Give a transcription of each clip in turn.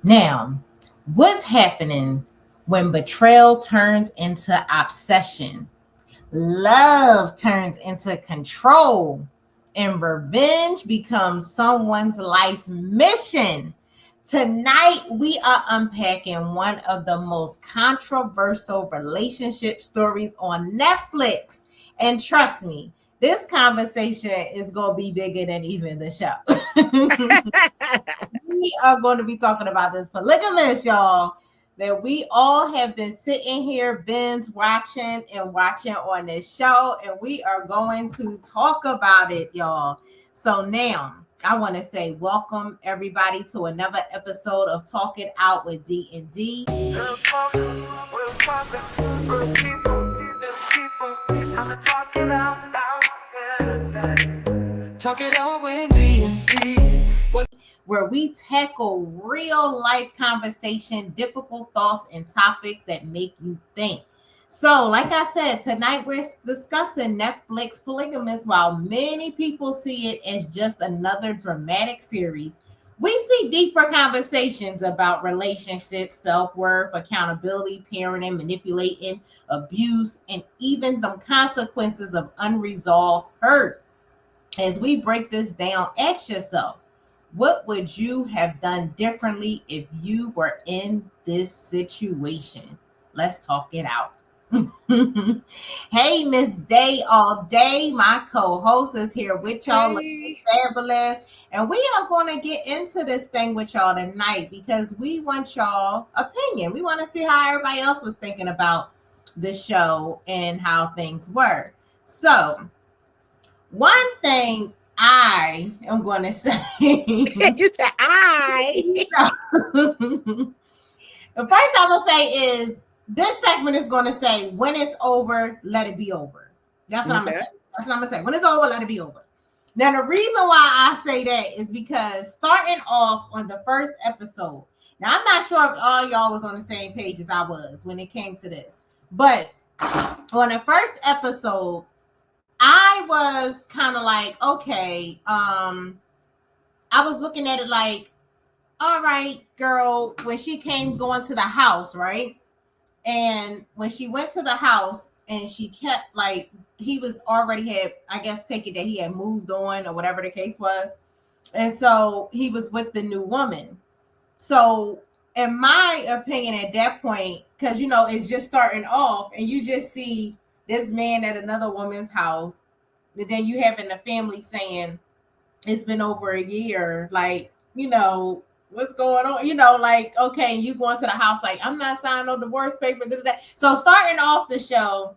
Now, what's happening when betrayal turns into obsession, love turns into control, and revenge becomes someone's life mission? Tonight, we are unpacking one of the most controversial relationship stories on Netflix. And trust me, this conversation is going to be bigger than even the show. We are going to be talking about this Polygamist, y'all, that we all have been sitting here, binge watching and watching on this show, and we are going to talk about it, y'all. So now I want to say welcome everybody to another episode of Talk It Out with D and D. Talk it out with D and D, where we tackle real life conversation, difficult thoughts, and topics that make you think. So, like I said, tonight we're discussing Netflix Polygamist. While many people see it as just another dramatic series, we see deeper conversations about relationships, self-worth, accountability, parenting, manipulating, abuse, and even the consequences of unresolved hurt. As we break this down, ask yourself, what would you have done differently if you were in this situation? Let's talk it out. Hey, Miss Day All Day, my co-host is here with y'all. Hey. Fabulous. And we are going to get into this thing with y'all tonight because we want y'all opinion. We want to see how everybody else was thinking about the show and how things were. So, one thing I am going to say. You said I. The first I'm going to say is this segment is going to say, when it's over, let it be over. That's what I'm going to say. That's what I'm going to say. When it's over, let it be over. Now, the reason why I say that is because starting off on the first episode, now I'm not sure if all y'all was on the same page as I was when it came to this, but on the first episode, I was kind of like, okay, I was looking at it like, all right, girl, when she came going to the house, right? And when she went to the house and she kept like, he was already had, I guess, taken that he had moved on or whatever the case was. And so he was with the new woman. So in my opinion, at that point, because, you know, it's just starting off and you just see this man at another woman's house. And then you having the family saying it's been over a year, like, you know, what's going on? You know, like, okay, you going to the house, like, I'm not signing no divorce paper. So starting off the show,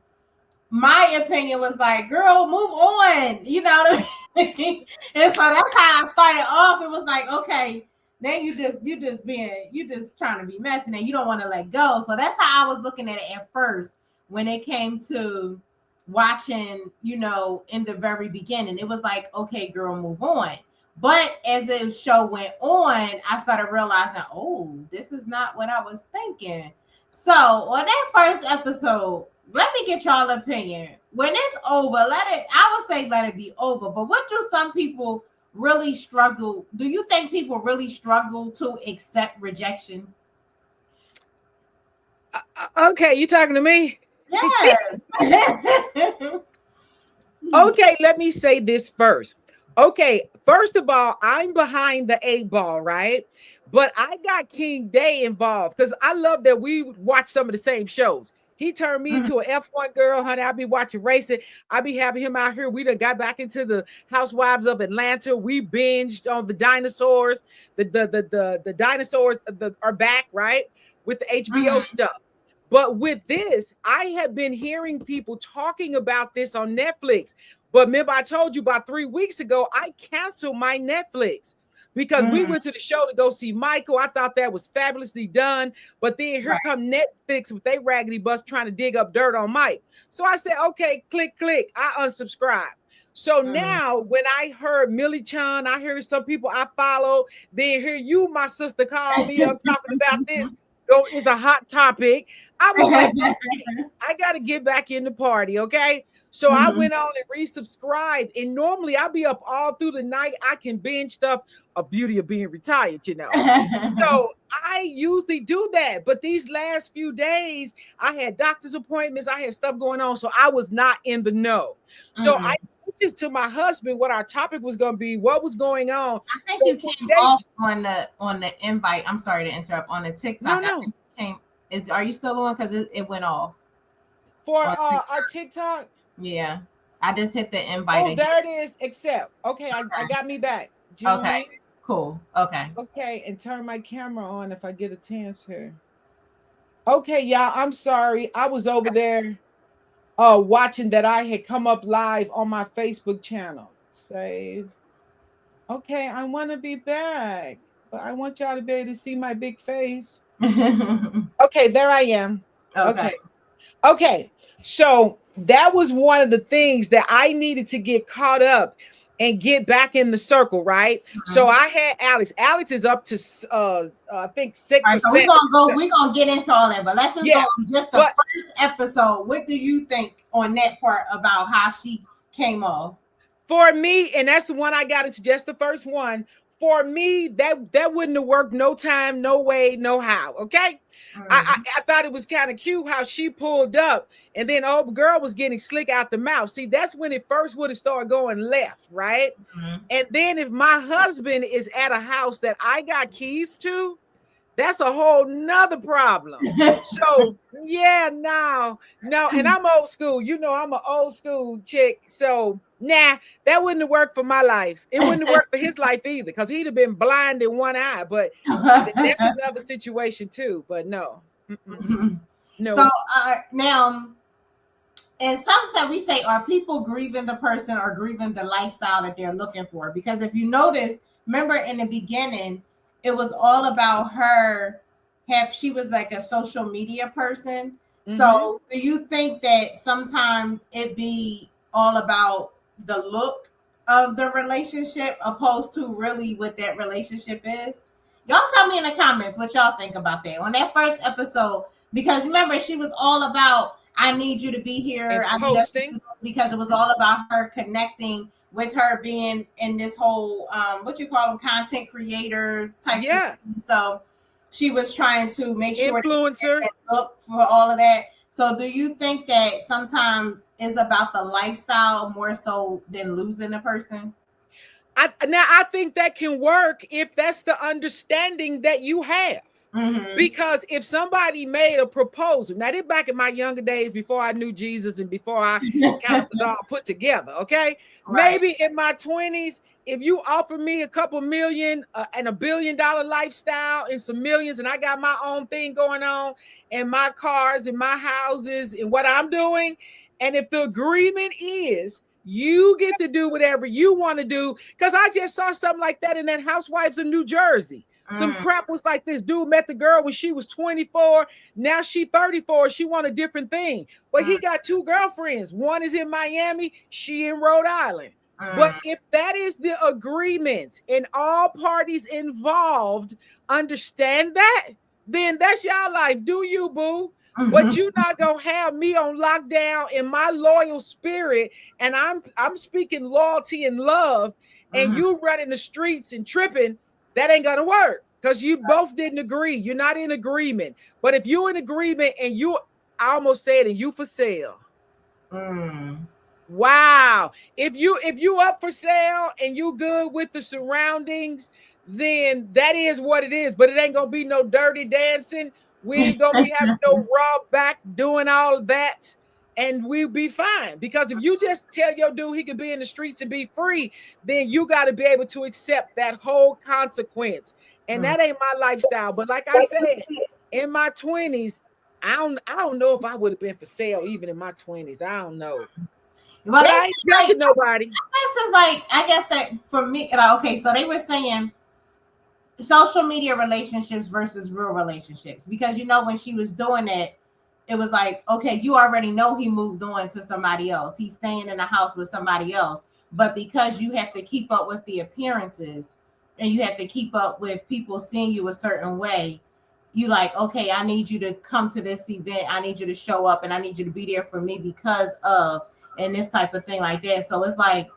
my opinion was like, girl, move on. You know what I mean? And so that's how I started off. It was like, okay, then you just trying to be messy and you don't want to let go. So that's how I was looking at it at first when it came to watching, you know, in the very beginning. It was like, okay, girl, move on. But as the show went on, I started realizing, oh, this is not what I was thinking. So on that first episode, let me get y'all opinion. When it's over, I would say let it be over. But what do some people really struggle? Do you think people really struggle to accept rejection? Okay, you talking to me? Yes. Okay, let me say this first. Okay, first of all, I'm behind the 8 ball, right? But I got King Day involved because I love that we watch some of the same shows. He turned me into an F1 girl, honey. I'll be watching racing. I'll be having him out here. We done got back into the Housewives of Atlanta. We binged on the dinosaurs. The dinosaurs are back, right? With the HBO stuff. But with this, I have been hearing people talking about this on Netflix. But remember, I told you about 3 weeks ago, I canceled my Netflix because we went to the show to go see Michael. I thought that was fabulously done. But then here come Netflix with their raggedy bus trying to dig up dirt on Mike. So I said, okay, click. I unsubscribe. So now when I heard Millie Chan, I heard some people I follow, then hear you, my sister, call me up talking about this. So it's a hot topic. I was like, okay, I got to get back in the party, okay? So I went on and resubscribed. And normally I'll be up all through the night. I can binge stuff. A beauty of being retired, So I usually do that. But these last few days, I had doctor's appointments. I had stuff going on. So I was not in the know. So I just to my husband what our topic was going to be, what was going on. I think you came off on the invite. I'm sorry to interrupt on the TikTok. No. I think you came, are you still on? Because it went off. For our TikTok? Yeah. I just hit the invite. Oh, there it is. Accept. Okay, I got me back. Join. Okay, cool. Okay. Okay, and turn my camera on if I get a chance here. Okay, y'all, I'm sorry. I was over there watching that I had come up live on my Facebook channel. Save. Okay, I want to be back, but I want y'all to be able to see my big face. Okay, there I am. Okay. So that was one of the things that I needed to get caught up and get back in the circle, right? So I had Alex. Alex is up to I think 6 or 7. We're gonna get into all that, but let's just go on just the first episode. What do you think on that part about how she came off? For me, and that's the one I got into, just the first one. For me, that wouldn't have worked. No time, no way, no how. Okay. I thought it was kind of cute how she pulled up and then old girl was getting slick out the mouth. See, that's when it first would have started going left, right? And then if my husband is at a house that I got keys to, that's a whole nother problem. So yeah, no, and I'm old school. I'm an old school chick. So nah, that wouldn't have worked for my life. It wouldn't have worked for his life either, because he'd have been blind in one eye. But that's another situation too. But no. No. So now, and sometimes we say, are people grieving the person or grieving the lifestyle that they're looking for? Because if you notice, remember in the beginning, it was all about her. She was like a social media person. So do you think that sometimes it be all about the look of the relationship opposed to really what that relationship is? Y'all tell me in the comments what y'all think about that on that first episode, because remember, she was all about, I need you to be here. I need us to do this, because it was all about her connecting with her being in this whole what you call them, content creator type of thing. So she was trying to make sure influencer that look for all of that. So do you think that sometimes it's about the lifestyle more so than losing the person? I think that can work if that's the understanding that you have. Because if somebody made a proposal, now they're back in my younger days before I knew Jesus and before I kind of was all put together, okay? Right. Maybe in my 20s, if you offer me a couple million and $1 billion lifestyle and some millions, and I got my own thing going on and my cars and my houses and what I'm doing, and if the agreement is you get to do whatever you want to do, because I just saw something like that in that Housewives of New Jersey. Some crap was like this. Dude met the girl when she was 24. Now she 34. She want a different thing. But he got 2 girlfriends. One is in Miami. She in Rhode Island. But if that is the agreement and all parties involved understand that, then that's your life. Do you, boo? But you're not gonna have me on lockdown in my loyal spirit, and I'm speaking loyalty and love, and you running the streets and tripping. That ain't gonna work, because you both didn't agree. You're not in agreement. But if you're in agreement and I almost said, and you for sale. Wow. If you up for sale and you good with the surroundings, then that is what it is. But it ain't gonna be no dirty dancing. We ain't gonna be having no raw back doing all of that. And we'll be fine. Because if you just tell your dude he can be in the streets and be free, then you got to be able to accept that whole consequence. And that ain't my lifestyle. But like I said, in my 20s, I don't know if I would have been for sale even in my 20s. I don't know. Well, I ain't judging nobody. This is like, I guess that for me, okay, so they were saying social media relationships versus real relationships. Because, when she was doing that, it was like, okay, you already know he moved on to somebody else. He's staying in the house with somebody else. But because you have to keep up with the appearances and you have to keep up with people seeing you a certain way, you like, okay, I need you to come to this event. I need you to show up and I need you to be there for me because of, and this type of thing like that. So it's like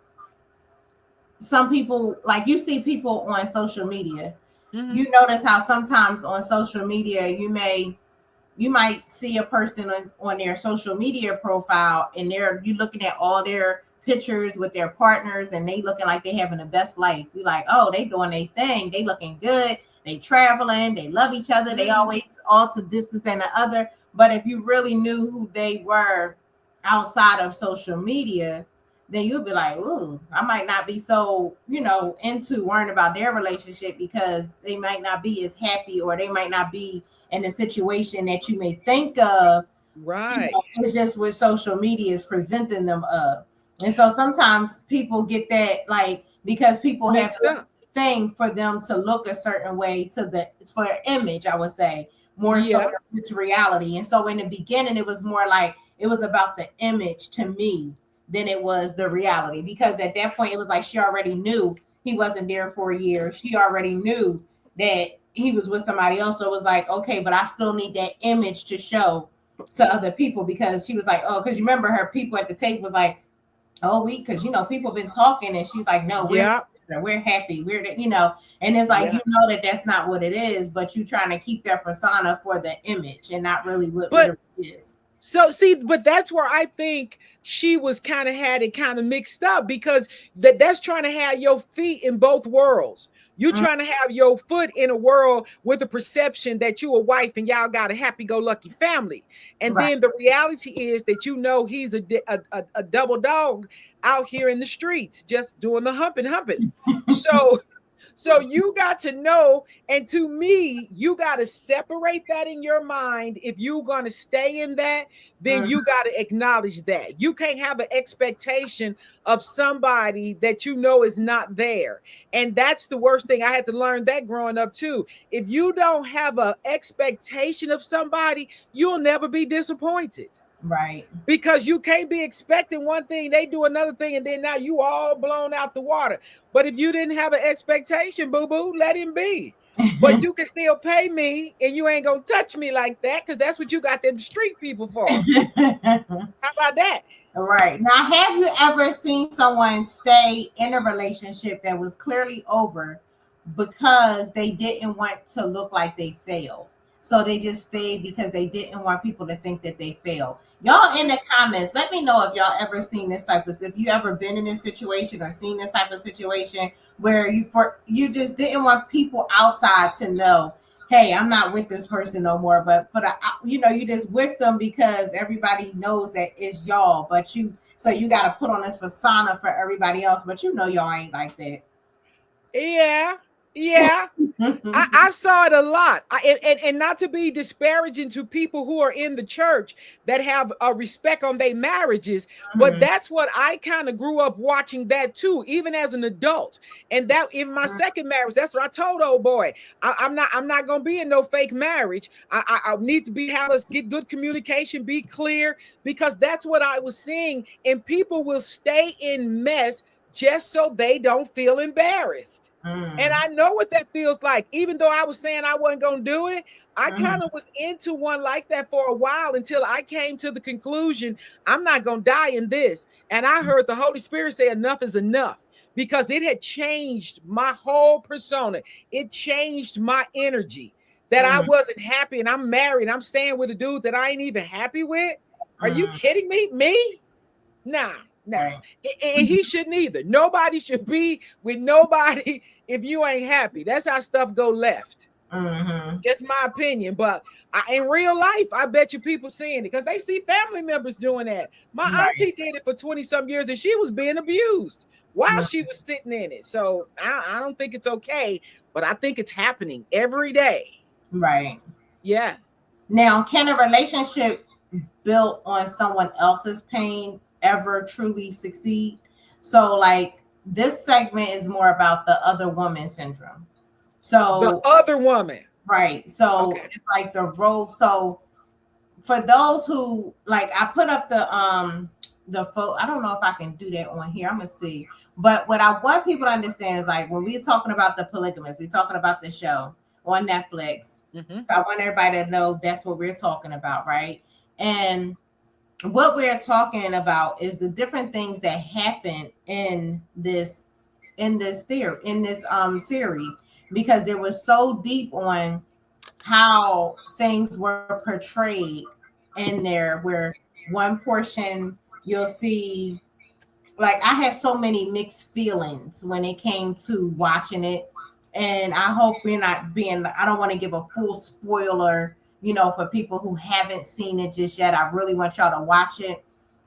some people, like you see people on social media, you notice how sometimes on social media you might see a person on their social media profile and you looking at all their pictures with their partners and they looking like they having the best life. You like, oh, they doing their thing, they looking good, they traveling, they love each other, they always all to distance than the other. But if you really knew who they were outside of social media, then you'll be like, ooh, I might not be so, into worrying about their relationship because they might not be as happy or they might not be in the situation that you may think of. Right. It's just what social media is presenting them of. And so sometimes people get that, like, because people have a thing for them to look a certain way for their image, I would say, more so than it's reality. And so in the beginning, it was more like it was about the image to me than it was the reality, because at that point it was like she already knew he wasn't there for a year. She already knew that he was with somebody else. So it was like, okay, but I still need that image to show to other people, because she was like, oh, because you remember her people at the table was like, oh, because people have been talking, and she's like, no, we're happy, and it's like, that's not what it is, but you trying to keep their persona for the image and not really what it is. So see, but that's where I think she was had it kind of mixed up, because that's trying to have your feet in both worlds. You're trying to have your foot in a world with the perception that you a wife and y'all got a happy-go-lucky family. And then the reality is that he's a double dog out here in the streets, just doing the humping. So you got to know, and to me, you got to separate that in your mind. If you're going to stay in that, then you got to acknowledge that. You can't have an expectation of somebody that is not there. And that's the worst thing. I had to learn that growing up too. If you don't have an expectation of somebody, you'll never be disappointed. Right. Because you can't be expecting one thing, they do another thing, and then now you all blown out the water. But if you didn't have an expectation, boo-boo, let him be. But you can still pay me, and you ain't gonna touch me like that, because that's what you got them street people for. How about that? Right. Now, have you ever seen someone stay in a relationship that was clearly over because they didn't want to look like they failed? So they just stayed because they didn't want people to think that they failed. Y'all in the comments, let me know if y'all ever seen this type of, if you ever been in this situation or seen this type of situation where you just didn't want people outside to know, hey, I'm not with this person no more. But for the, you just with them because everybody knows that it's y'all. But you got to put on this persona for everybody else. But y'all ain't like that. Yeah. I saw it a lot. And not to be disparaging to people who are in the church that have a respect on their marriages, but that's what I kind of grew up watching that too, even as an adult. And that in my second marriage, that's what I told old boy. I'm not gonna be in no fake marriage. I need to have us get good communication, be clear, because that's what I was seeing. And people will stay in mess just so they don't feel embarrassed. And I know what that feels like. Even though I was saying I wasn't going to do it, I kind of was into one like that for a while until I came to the conclusion, I'm not going to die in this. And I heard the Holy Spirit say enough is enough, because it had changed my whole persona. It changed my energy, that I wasn't happy, and I'm married. I'm staying with a dude that I ain't even happy with. Are you kidding me? Me? Nah. And he shouldn't either. Nobody should be with nobody if you ain't happy. That's how stuff go left. Just my opinion. But in real life, I bet you people seeing it because they see family members doing that. My auntie did it for 20-some years, and she was being abused while she was sitting in it. So I don't think it's okay, but I think it's happening every day. Right. Yeah. Now, can a relationship built on someone else's pain ever truly succeed? So like this segment is more about the other woman syndrome. So the other woman, right? So it's like the road. So for those who like, I put up the photo. I don't know if I can do that on here. I'm gonna see. But what I want people to understand is like when we're talking about the Polygamist, we're talking about the show on Netflix. So I want everybody to know that's what we're talking about, right? And what we're talking about is the different things that happen in this series, because they were so deep on how things were portrayed in there, where one portion you'll see, like, I had so many mixed feelings when it came to watching it. And I hope we're not being, I don't want to give a full spoiler, for people who haven't seen it just yet. I really want y'all to watch it.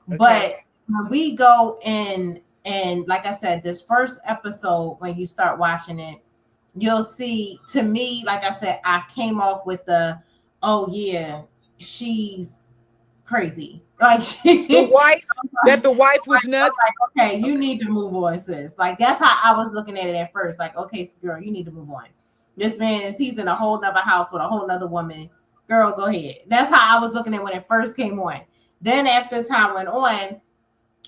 Okay. But when we go in, and like I said, this first episode, when you start watching it, you'll see, to me, like I said, I came off with oh yeah, she's crazy. Like, The wife, that the wife was nuts. like, okay, you need to move on, sis. Like, that's how I was looking at it at first. Like, okay, girl, you need to move on. This man he's in a whole nother house with a whole nother woman. Girl, go ahead. That's how I was looking at when it first came on. Then after time went on,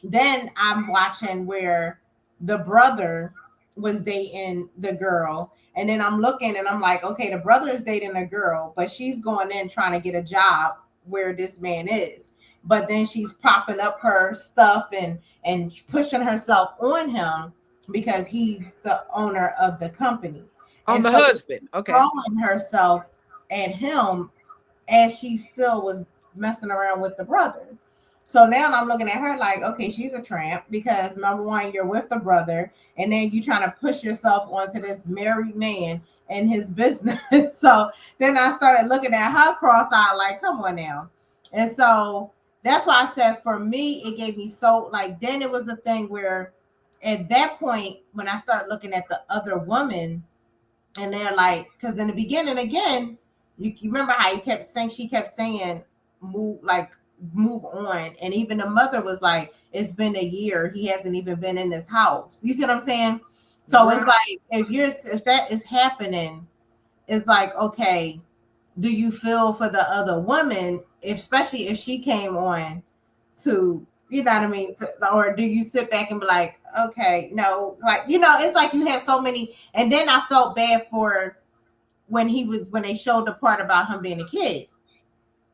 then I'm watching where the brother was dating the girl. And then I'm looking and I'm like, okay, the brother is dating a girl, but she's going in trying to get a job where this man is. But then she's propping up her stuff and pushing herself on him because he's the owner of the company. On And the so husband. Okay. throwing herself at him as she still was messing around with the brother. So now I'm looking at her like, okay, she's a tramp, because number one, you're with the brother, and then you trying to push yourself onto this married man and his business. So then I started looking at her cross-eyed, like, come on now. And so that's why I said, for me, it gave me so, like, then it was a thing where at that point, when I started looking at the other woman, and they're like, because in the beginning, again, you remember how she kept saying, move on. And even the mother was like, it's been a year, he hasn't even been in this house. You see what I'm saying? So It's like, if that is happening, it's like, okay, do you feel for the other woman, especially if she came on to, you know what I mean, or do you sit back and be like, okay, no, like, it's like you have so many. And then I felt bad for when they showed the part about him being a kid,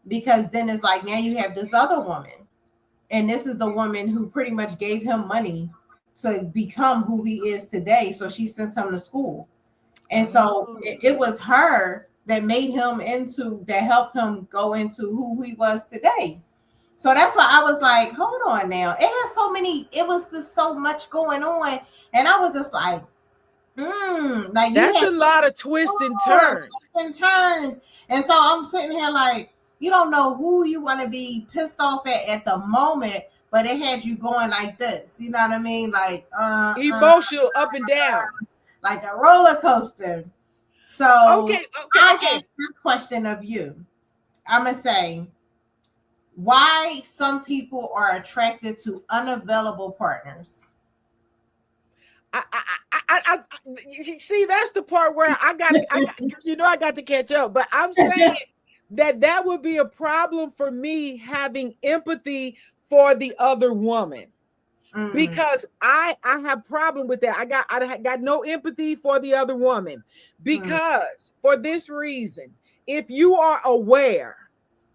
because then it's like, now you have this other woman, and this is the woman who pretty much gave him money to become who he is today. So she sent him to school. And so it was her that made him that helped him go into who he was today. So that's why I was like, hold on now. It was just so much going on. And I was just like, like, that's a lot of twists and turns. And so I'm sitting here like, you don't know who you want to be pissed off at the moment, but it had you going like this. You know what I mean? Like, emotional up and down, like a roller coaster. So okay. I asked this question of you. I'm gonna say, why some people are attracted to unavailable partners. I see, that's the part where I got to catch up, but I'm saying that would be a problem for me, having empathy for the other woman, because I have problem with that. I got no empathy for the other woman, because for this reason, if you are aware,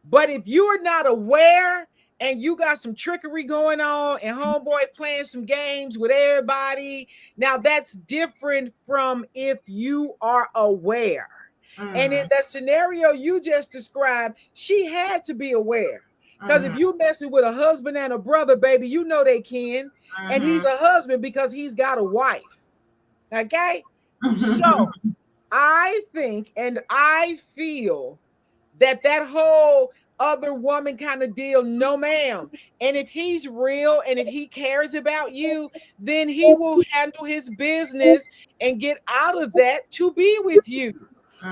but if you are not aware and you got some trickery going on and homeboy playing some games with everybody, now that's different from if you are aware. And in that scenario you just described, she had to be aware. Because if you messing with a husband and a brother, baby, you know they can. And he's a husband because he's got a wife. Okay? So I think and I feel that whole other woman kind of deal, no ma'am. And if he's real and if he cares about you, then he will handle his business and get out of that to be with you.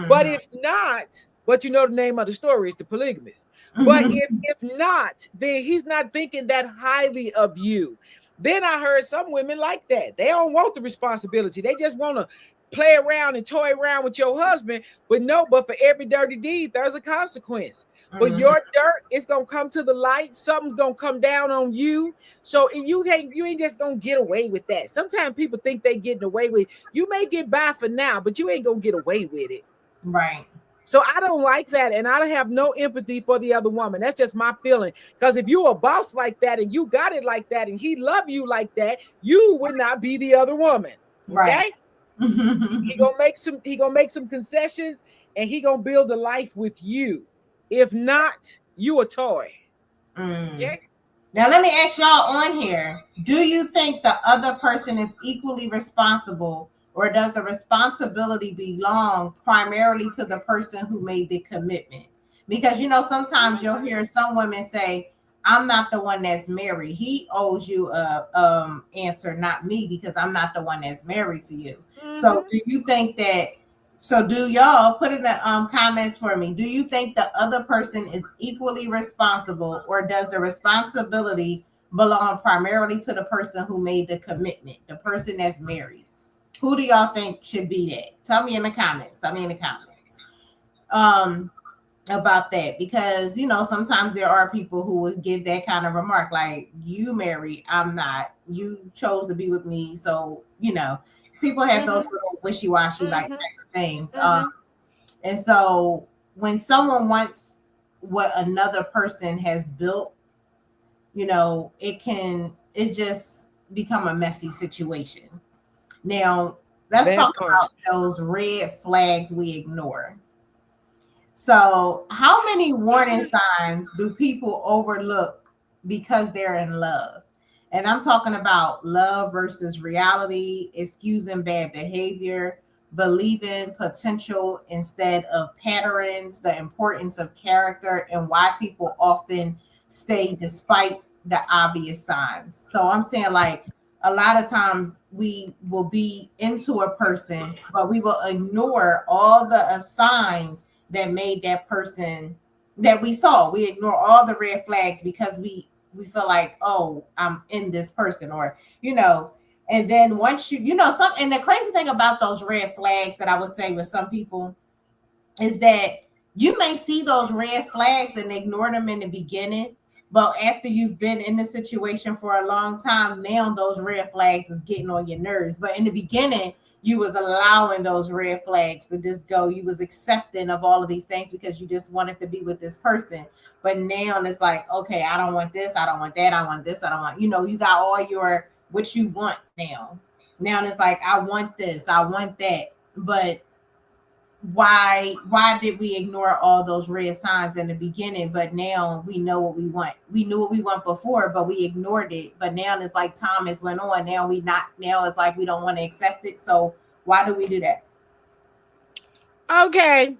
But if not, but you know the name of the story is the Polygamist. But if not, then he's not thinking that highly of you. Then I heard some women like that. They don't want the responsibility. They just want to play around and toy around with your husband. But for every dirty deed, there's a consequence. But your dirt is gonna come to the light. Something's gonna come down on you. So you ain't just gonna get away with that. Sometimes people think they getting away with it. You may get by for now, but you ain't gonna get away with it. Right. So I don't like that, and I have no empathy for the other woman. That's just my feeling. Because if you a boss like that and you got it like that and he love you like that, you would not be the other woman. Right. Okay? He gonna make some concessions and he gonna build a life with you. If not, you a toy. Okay. Now let me ask y'all on here. Do you think the other person is equally responsible, or does the responsibility belong primarily to the person who made the commitment? Because sometimes you'll hear some women say, I'm not the one that's married. He owes you a answer, not me, because I'm not the one that's married to you. So do you think that do y'all put in the comments for me? Do you think the other person is equally responsible, or does the responsibility belong primarily to the person who made the commitment, the person that's married? Who do y'all think should be that? Tell me in the comments. About that, because sometimes there are people who would give that kind of remark, like, you married, I'm not. You chose to be with me, so people have those little wishy-washy like type of things. And so when someone wants what another person has built, it just become a messy situation. Now let's talk about those red flags we ignore. So how many warning signs do people overlook because they're in love? And I'm talking about love versus reality, excusing bad behavior, believing potential instead of patterns, the importance of character, and why people often stay despite the obvious signs. So I'm saying, like, a lot of times we will be into a person, but we will ignore all the signs that made that person that we saw. We ignore all the red flags because we feel like, oh, I'm in this person, or and then once and the crazy thing about those red flags that I would say with some people is that you may see those red flags and ignore them in the beginning, but after you've been in the situation for a long time, now those red flags is getting on your nerves. But in the beginning, you was allowing those red flags to just go. You was accepting of all of these things because you just wanted to be with this person. But now it's like, okay, I don't want this, I don't want that, I want this, I don't want, you got all your what you want now. Now it's like, I want this, I want that. But why did we ignore all those red signs in the beginning? But now we know what we want. We knew what we want before, but we ignored it. But now it's like time has went on. Now it's like we don't want to accept it. So why do we do that? Okay,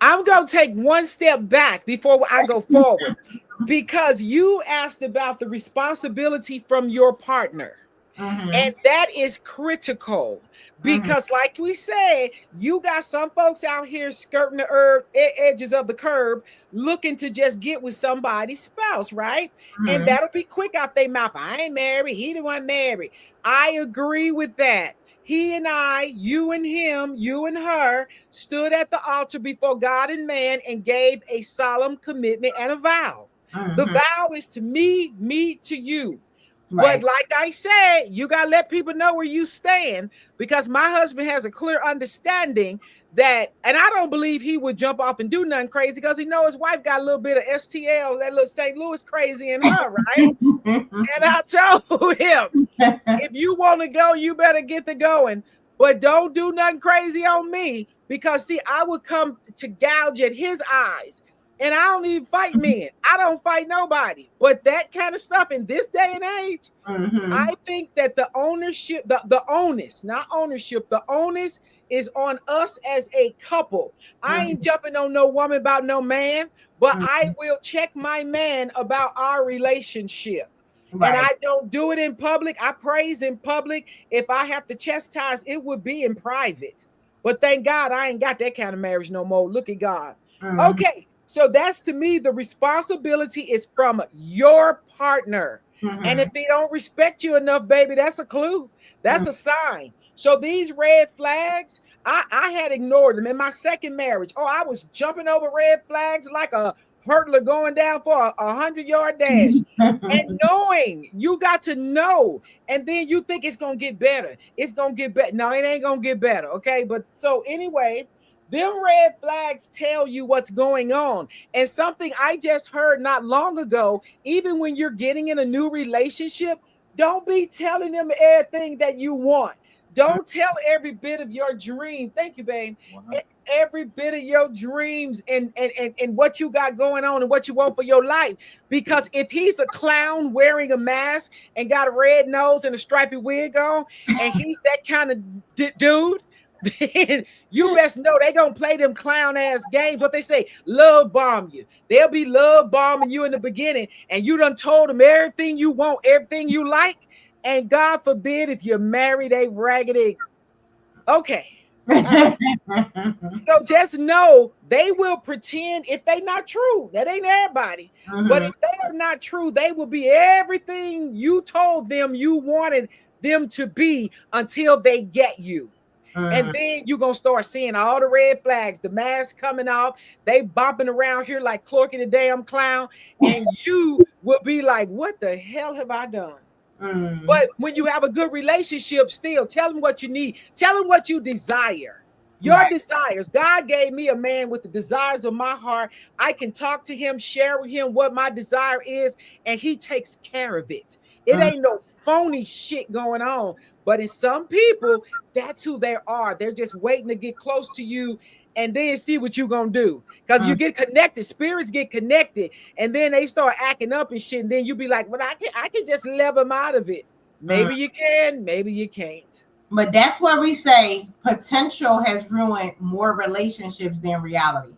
I'm gonna take one step back before I go forward, because you asked about the responsibility from your partner. And that is critical, because like we said, you got some folks out here skirting the edges of the curb looking to just get with somebody's spouse, right? And that'll be quick out their mouth. I ain't married, he the one married. I agree with that. He and I, you and him, you and her, stood at the altar before God and man and gave a solemn commitment and a vow. The vow is to me to you. Right. But like I said, you got to let people know where you stand, because my husband has a clear understanding that, and I don't believe he would jump off and do nothing crazy, because he knows his wife got a little bit of STL, that little St. Louis crazy in her, right? And I told him, if you want to go, you better get to going, but don't do nothing crazy on me, because see, I would come to gouge at his eyes. And I don't even fight men. I don't fight nobody. But that kind of stuff in this day and age, I think that the ownership, the onus, not ownership, the onus is on us as a couple. I ain't jumping on no woman about no man, but I will check my man about our relationship. Right. And I don't do it in public. I praise in public. If I have to chastise, it would be in private. But thank God I ain't got that kind of marriage no more. Look at God. Okay. So that's, to me, the responsibility is from your partner. And if they don't respect you enough, baby, that's a clue. That's a sign. So these red flags, I had ignored them in my second marriage. Oh, I was jumping over red flags like a hurdler going down for a 100-yard dash. And knowing, you got to know. And then you think it's going to get better. It's going to get better. No, it ain't going to get better. Okay. But so anyway, Them red flags tell you what's going on. And something I just heard not long ago, even when you're getting in a new relationship, don't be telling them everything that you want. Don't tell every bit of your dream. Thank you, babe. Every bit of your dreams and what you got going on and what you want for your life. Because if he's a clown wearing a mask and got a red nose and a stripy wig on, and he's that kind of dude, then you best know they gonna play them clown ass games. What they say, love bomb you. They'll be love bombing you in the beginning, and you done told them everything you want, everything you like. And God forbid if you're married, a raggedy. Okay. So just know they will pretend if they not true. That ain't everybody. But if they are not true, they will be everything you told them you wanted them to be until they get you. And then you're going to start seeing all the red flags, the mask coming off. They bopping around here like Clorky the damn clown. And you will be like, what the hell have I done? But when you have a good relationship, still tell them what you need. Tell them what you desire. Your desires. God gave me a man with the desires of my heart. I can talk to him, share with him what my desire is, and he takes care of it. It ain't no phony shit going on. But in some people, that's who they are. They're just waiting to get close to you and then see what you're going to do. Because you get connected. Spirits get connected. And then they start acting up and shit. And then you be like, well, I can just level them out of it. Maybe you can. Maybe you can't. But that's where we say potential has ruined more relationships than reality.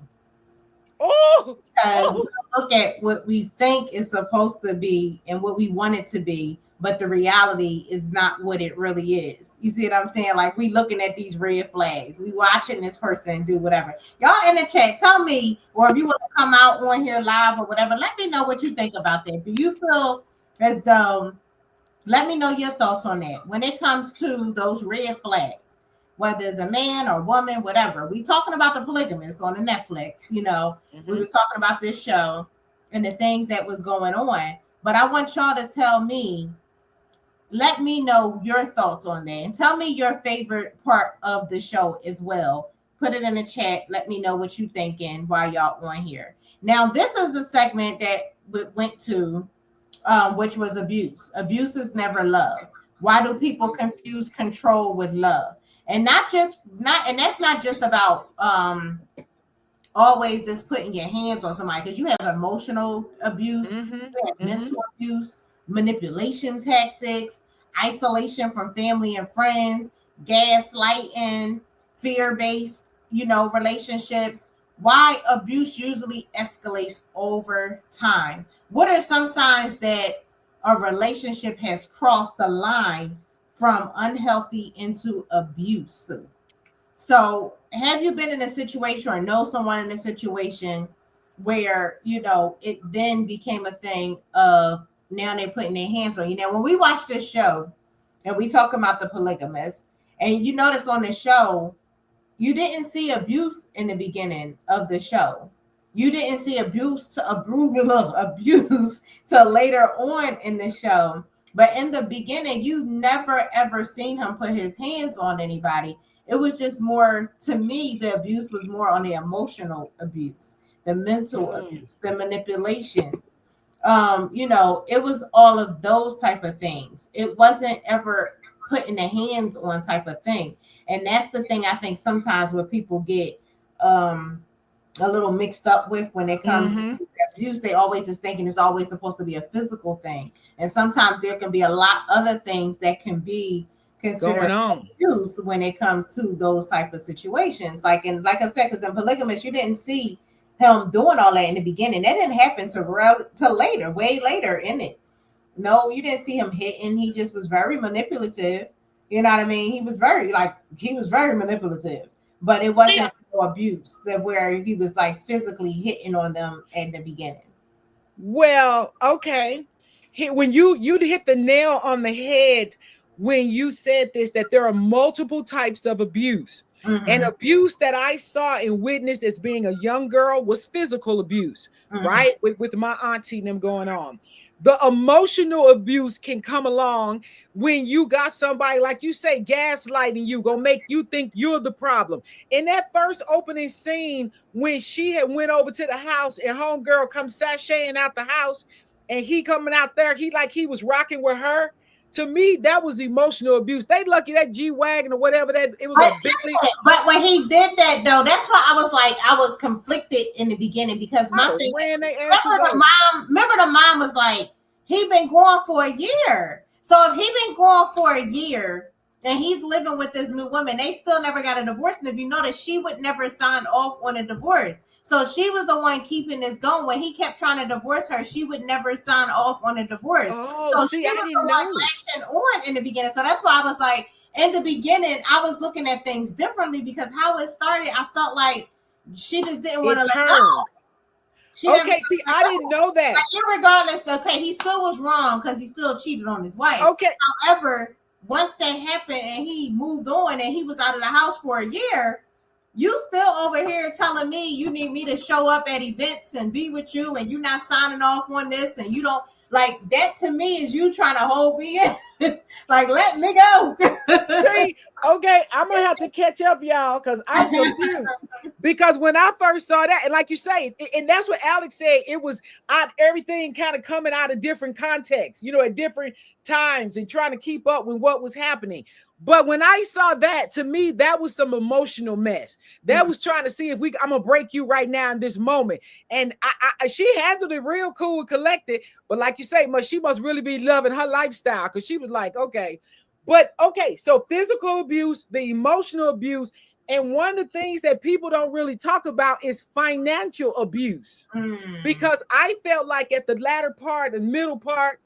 Because we look at what we think is supposed to be and what we want it to be, but the reality is not what it really is. You see what I'm saying? Like, we looking at these red flags. We watching this person do whatever. Y'all in the chat, tell me, or if you want to come out on here live or whatever, let me know what you think about that. Do you feel as though, let me know your thoughts on that. When it comes to those red flags, whether it's a man or woman, whatever. We talking about the Polygamist on the Netflix, you know. We was talking about this show and the things that was going on. But I want y'all to tell me, let me know your thoughts on that. And tell me your favorite part of the show as well. Put it in the chat. Let me know what you thinking while y'all on here. Now, this is a segment that we went to, which was abuse. Abuse is never love. Why do people confuse control with love? And that's not just about always just putting your hands on somebody, because you have emotional abuse, you have mental abuse, manipulation tactics, isolation from family and friends, gaslighting, fear-based, relationships. Why abuse usually escalates over time? What are some signs that a relationship has crossed the line from unhealthy into abusive? So have you been in a situation or know someone in a situation where, it then became a thing of now they're putting their hands on you? Now, when we watch this show and we talk about the Polygamist, and you notice on the show, you didn't see abuse in the beginning of the show. You didn't see abuse to later on in the show. But in the beginning, you never ever seen him put his hands on anybody. It was just more, to me, the abuse was more on the emotional abuse, the mental abuse, the manipulation. It was all of those type of things. It wasn't ever putting the hands on type of thing. And that's the thing I think sometimes where people get a little mixed up with when it comes to abuse. They always is thinking it's always supposed to be a physical thing. And sometimes there can be a lot other things that can be considered abuse when it comes to those type of situations. Like I said, because in Polygamist, you didn't see him doing all that in the beginning. That didn't happen till later, way later in it. No, you didn't see him hitting. He just was very manipulative. You know what I mean? He was very manipulative, but it wasn't abuse that where he was like physically hitting on them at the beginning. Well, okay. When you hit the nail on the head when you said this, that there are multiple types of abuse. And abuse that I saw and witnessed as being a young girl was physical abuse, right? With my auntie and them going on. The emotional abuse can come along when you got somebody, like you say, gaslighting you, gonna make you think you're the problem. In that first opening scene, when she had went over to the house and homegirl comes sashaying out the house, and he coming out there, he was rocking with her. To me, that was emotional abuse. They lucky that G-Wagon or whatever that it was a Bentley. But when he did that though, that's why I was like, I was conflicted in the beginning because my thing. Remember the mom was like, he been going for a year. So if he been going for a year and he's living with this new woman, they still never got a divorce. And if you notice, she would never sign off on a divorce. So she was the one keeping this going. When he kept trying to divorce her, she would never sign off on a divorce. Oh, so see, she was the one latching on in the beginning. So that's why I was like, in the beginning, I was looking at things differently because how it started, I felt like she just didn't want to let go. Okay, see, I didn't know that. Like, regardless, okay, he still was wrong because he still cheated on his wife. Okay. However, once that happened and he moved on and he was out of the house for a year, you still over here telling me you need me to show up at events and be with you and you're not signing off on this and you don't like that. To me is you trying to hold me in. Like, let me go. See, okay, I'm gonna have to catch up, y'all, because I'm confused. Because when I first saw that, and like you say, and that's what Alex said, it was everything kind of coming out of different contexts, at different times and trying to keep up with what was happening. But when I saw that, to me, that was some emotional mess. That was trying to see if I'm gonna break you right now in this moment. And she handled it real cool and collected. But like you say, she must really be loving her lifestyle because she was like, okay. But okay, so physical abuse, the emotional abuse, and one of the things that people don't really talk about is financial abuse. Because I felt like at the latter part and middle part,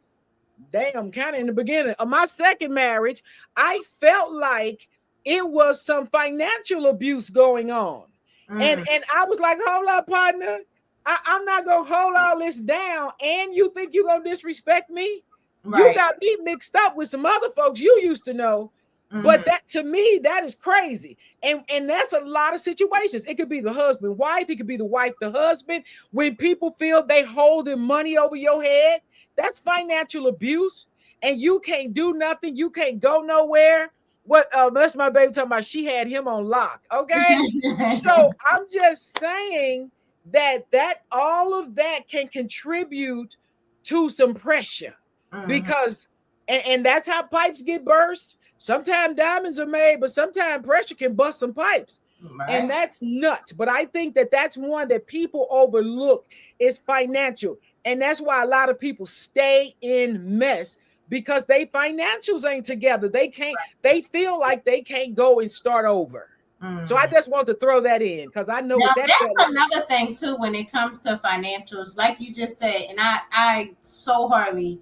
kind of in the beginning of my second marriage, I felt like it was some financial abuse going on. And I was like, hold up, partner. I'm not going to hold all this down. And you think you're going to disrespect me? Right. You got me mixed up with some other folks you used to know. But that, to me, that is crazy. And that's a lot of situations. It could be the husband, wife. It could be the wife, the husband. When people feel they holding money over your head, that's financial abuse. And you can't do nothing. You can't go nowhere. What? That's my baby talking about. She had him on lock. Okay. So I'm just saying that all of that can contribute to some pressure because, and that's how pipes get burst. Sometimes diamonds are made, but sometimes pressure can bust some pipes. Right. And that's nuts. But I think that that's one that people overlook is financial. And that's why a lot of people stay in mess because they financials ain't together. They can't, they feel like they can't go and start over. So I just want to throw that in because I know that's another thing too when it comes to financials, like you just said, and I so hardly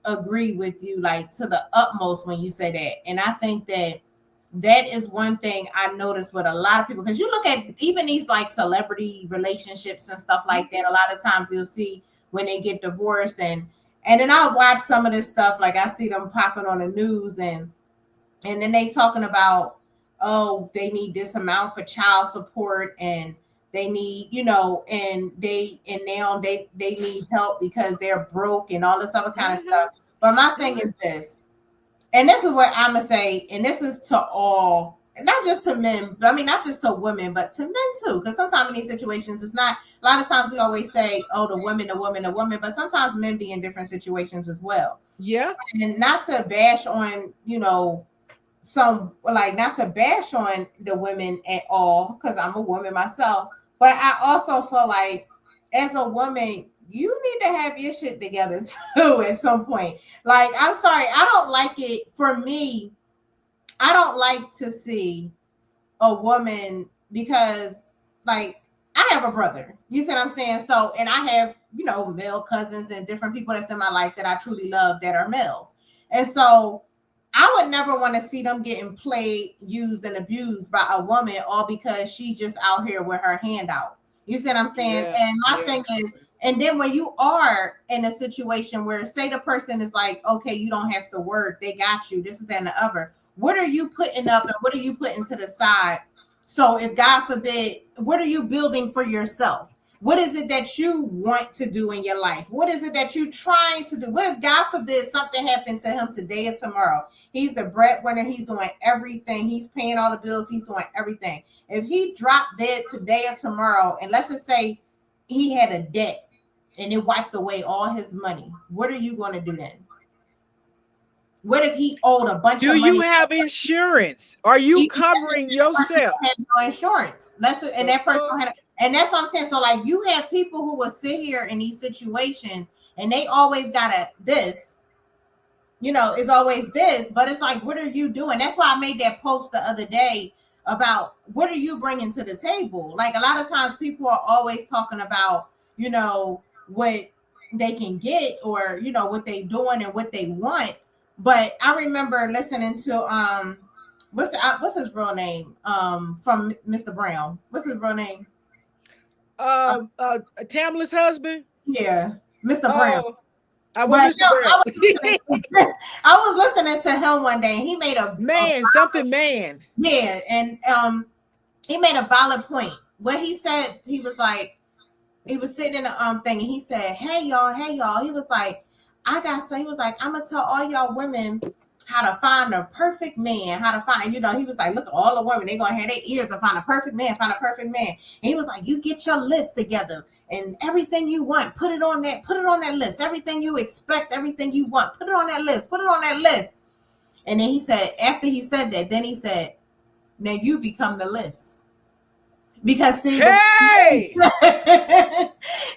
agree with you like to the utmost when you say that. And I think that is one thing I noticed with a lot of people, because you look at even these like celebrity relationships and stuff like that, a lot of times you'll see when they get divorced and then I'll watch some of this stuff, like I see them popping on the news and then they talking about, oh, they need this amount for child support and they need, now they need help because they're broke and all this other kind of stuff. But my thing is this, and this is what I'm gonna say, and this is to all, not just to men, I mean, not just to women, but to men too. Because sometimes in these situations, it's not, a lot of times we always say, oh, the woman, but sometimes men be in different situations as well. Yeah. And not to bash on, not to bash on the women at all, because I'm a woman myself. But I also feel like as a woman, you need to have your shit together too at some point. Like, I'm sorry, I don't like it. For me, I don't like to see a woman because, like, I have a brother. You see what I'm saying? So, and I have, male cousins and different people that's in my life that I truly love that are males. And so I would never want to see them getting played, used, and abused by a woman all because she's just out here with her hand out. You see what I'm saying? Yeah, and my thing is, and then when you are in a situation where, say, the person is like, okay, you don't have to work, they got you, this is that and the other. What are you putting up and what are you putting to the side So if God forbid, what are you building for yourself? What is it that you want to do in your life? What is it that you're trying to do? What if God forbid something happened to him today or tomorrow? He's the breadwinner. He's doing everything. He's paying all the bills. He's doing everything. If he dropped dead today or tomorrow, and let's just say he had a debt and it wiped away all his money, what are you going to do then? What if he owed a bunch of money? Do you have insurance? Are you covering yourself? Have no insurance. And that person don't have, and that's what I'm saying. So like you have people who will sit here in these situations and they always got this, it's always this, but it's like, what are you doing? That's why I made that post the other day about what are you bringing to the table? Like a lot of times people are always talking about, what they can get or, what they doing and what they want. But I remember listening to what's his real name from Mr. Brown. What's his real name? Tamala's husband. Yeah, Mr. Brown. I was listening to him one day. And he made a man. Yeah, and he made a valid point. What he said, he was like, he was sitting in the thing, and he said, "Hey y'all." He was like, he was like, I'm gonna tell all y'all women how to find a perfect man, how to find, he was like, look at all the women, they're gonna have their ears to find a perfect man. And he was like, you get your list together and everything you want, put it on that list. Everything you expect, everything you want, put it on that list. And then he said, after he said that, then he said, now you become the list. Because see, hey!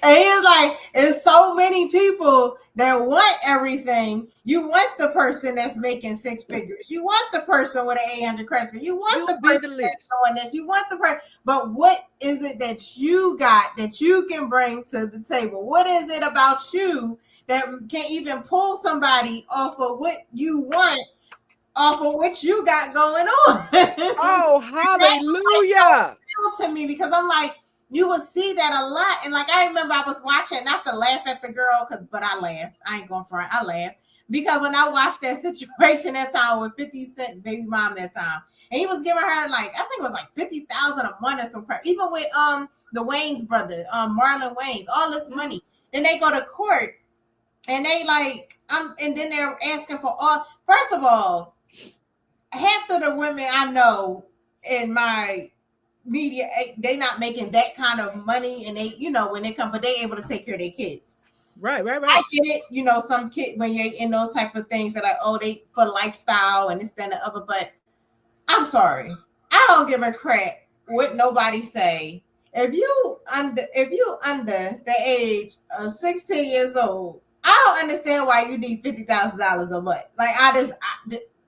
And he was like, there's so many people that want everything. You want the person that's making six figures. You want the person with an 800 credit score. You want the person that's doing this. You want the person. But what is it that you got that you can bring to the table? What is it about you that can even pull somebody off of what you want, off of what you got going on? Oh, hallelujah. To me, because I'm like, you will see that a lot. And like, I remember I was watching, not to laugh at the girl, but I laughed. I ain't going front. I laughed because when I watched that situation that time with 50 Cent's baby mom that time, and he was giving her like, I think it was like 50,000 a month or some crap. Even with the Wayne's brother, Marlon Wayne's, all this money. Then they go to court and they like, and then they're asking for all. First of all, half of the women I know in my media, they not making that kind of money, and they, when they come, but they able to take care of their kids. Right. I get it, some kid when you're in those type of things that like, they for lifestyle and this, that, and the other. But I'm sorry, I don't give a crap what nobody say. If you under the age of 16 years old, I don't understand why you need $50,000 a month. Like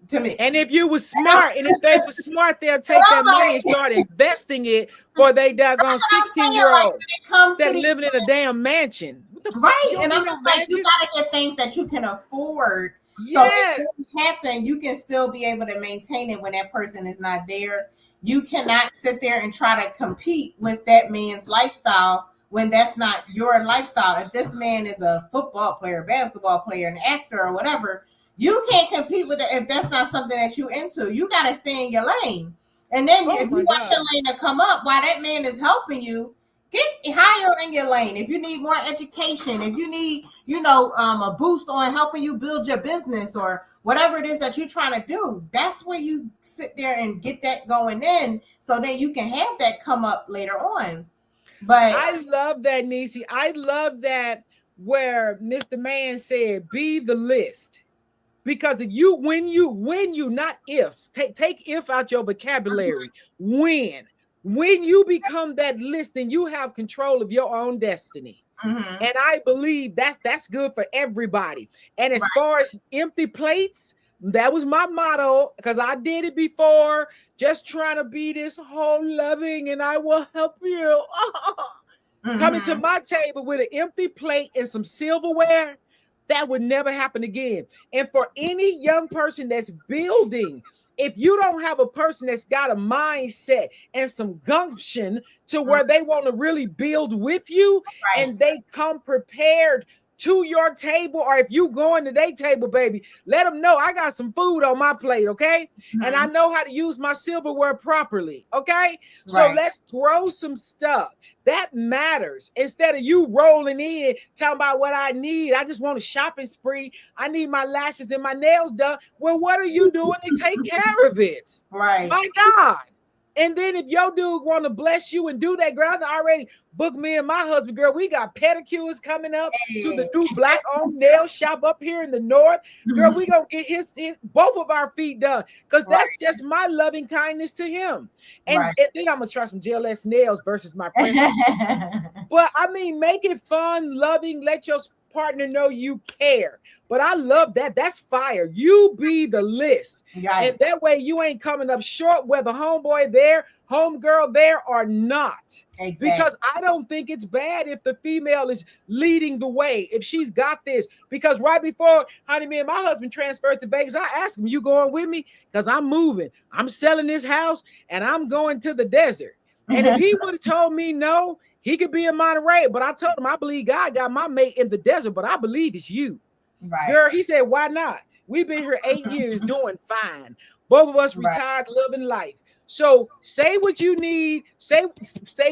to me. And if you were smart, and if they were smart, they'll take that money and start investing it for they doggone 16-year-old instead of living in a damn mansion. Right. And I'm just like, you gotta get things that you can afford. Yes. So if things happen, you can still be able to maintain it when that person is not there. You cannot sit there and try to compete with that man's lifestyle when that's not your lifestyle. If this man is a football player, basketball player, an actor, or whatever, you can't compete with it if that's not something that you into. You got to stay in your lane. And then if you want your lane to come up while that man is helping you, get higher in your lane. If you need more education, if you need, a boost on helping you build your business or whatever it is that you're trying to do, that's where you sit there and get that going in so then you can have that come up later on. But I love that, Niecy. I love that where Mr. Man said, be the list. Because if you, when you, not ifs, take if out your vocabulary. When you become that list, then you have control of your own destiny. Mm-hmm. And I believe that's good for everybody. And as far as empty plates, that was my motto, because I did it before, just trying to be this whole loving and I will help you. Mm-hmm. Coming to my table with an empty plate and some silverware, that would never happen again. And for any young person that's building, if you don't have a person that's got a mindset and some gumption to where they want to really build with you, and they come prepared to your table, or if you going to their table, baby, let them know I got some food on my plate, okay? And I know how to use my silverware properly, okay? So let's grow some stuff. That matters. Instead of you rolling in, talking about what I need. I just want a shopping spree. I need my lashes and my nails done. Well, what are you doing to take care of it? Right. My God. And then if your dude want to bless you and do that, girl, I already booked me and my husband, girl. We got pedicures coming up to the new black-owned nail shop up here in the north. Girl, we gonna get his both of our feet done, because that's just my loving kindness to him. And then I'm gonna try some GLS nails versus my princess. But I mean, make it fun, loving. Let your partner know you care. But I love that. That's fire. You be the list. And that way you ain't coming up short, whether homeboy there, homegirl there or not. Because I don't think it's bad if the female is leading the way, if she's got this. Because right before, honey, me and my husband transferred to Vegas, I asked him, you going with me? Because I'm moving. I'm selling this house and I'm going to the desert. And if he would have told me no, he could be in Monterey. But I told him, I believe God got my mate in the desert, but I believe it's you. Girl, he said, why not? We've been here 8 years doing fine. Both of us retired, living life. So say what you need, say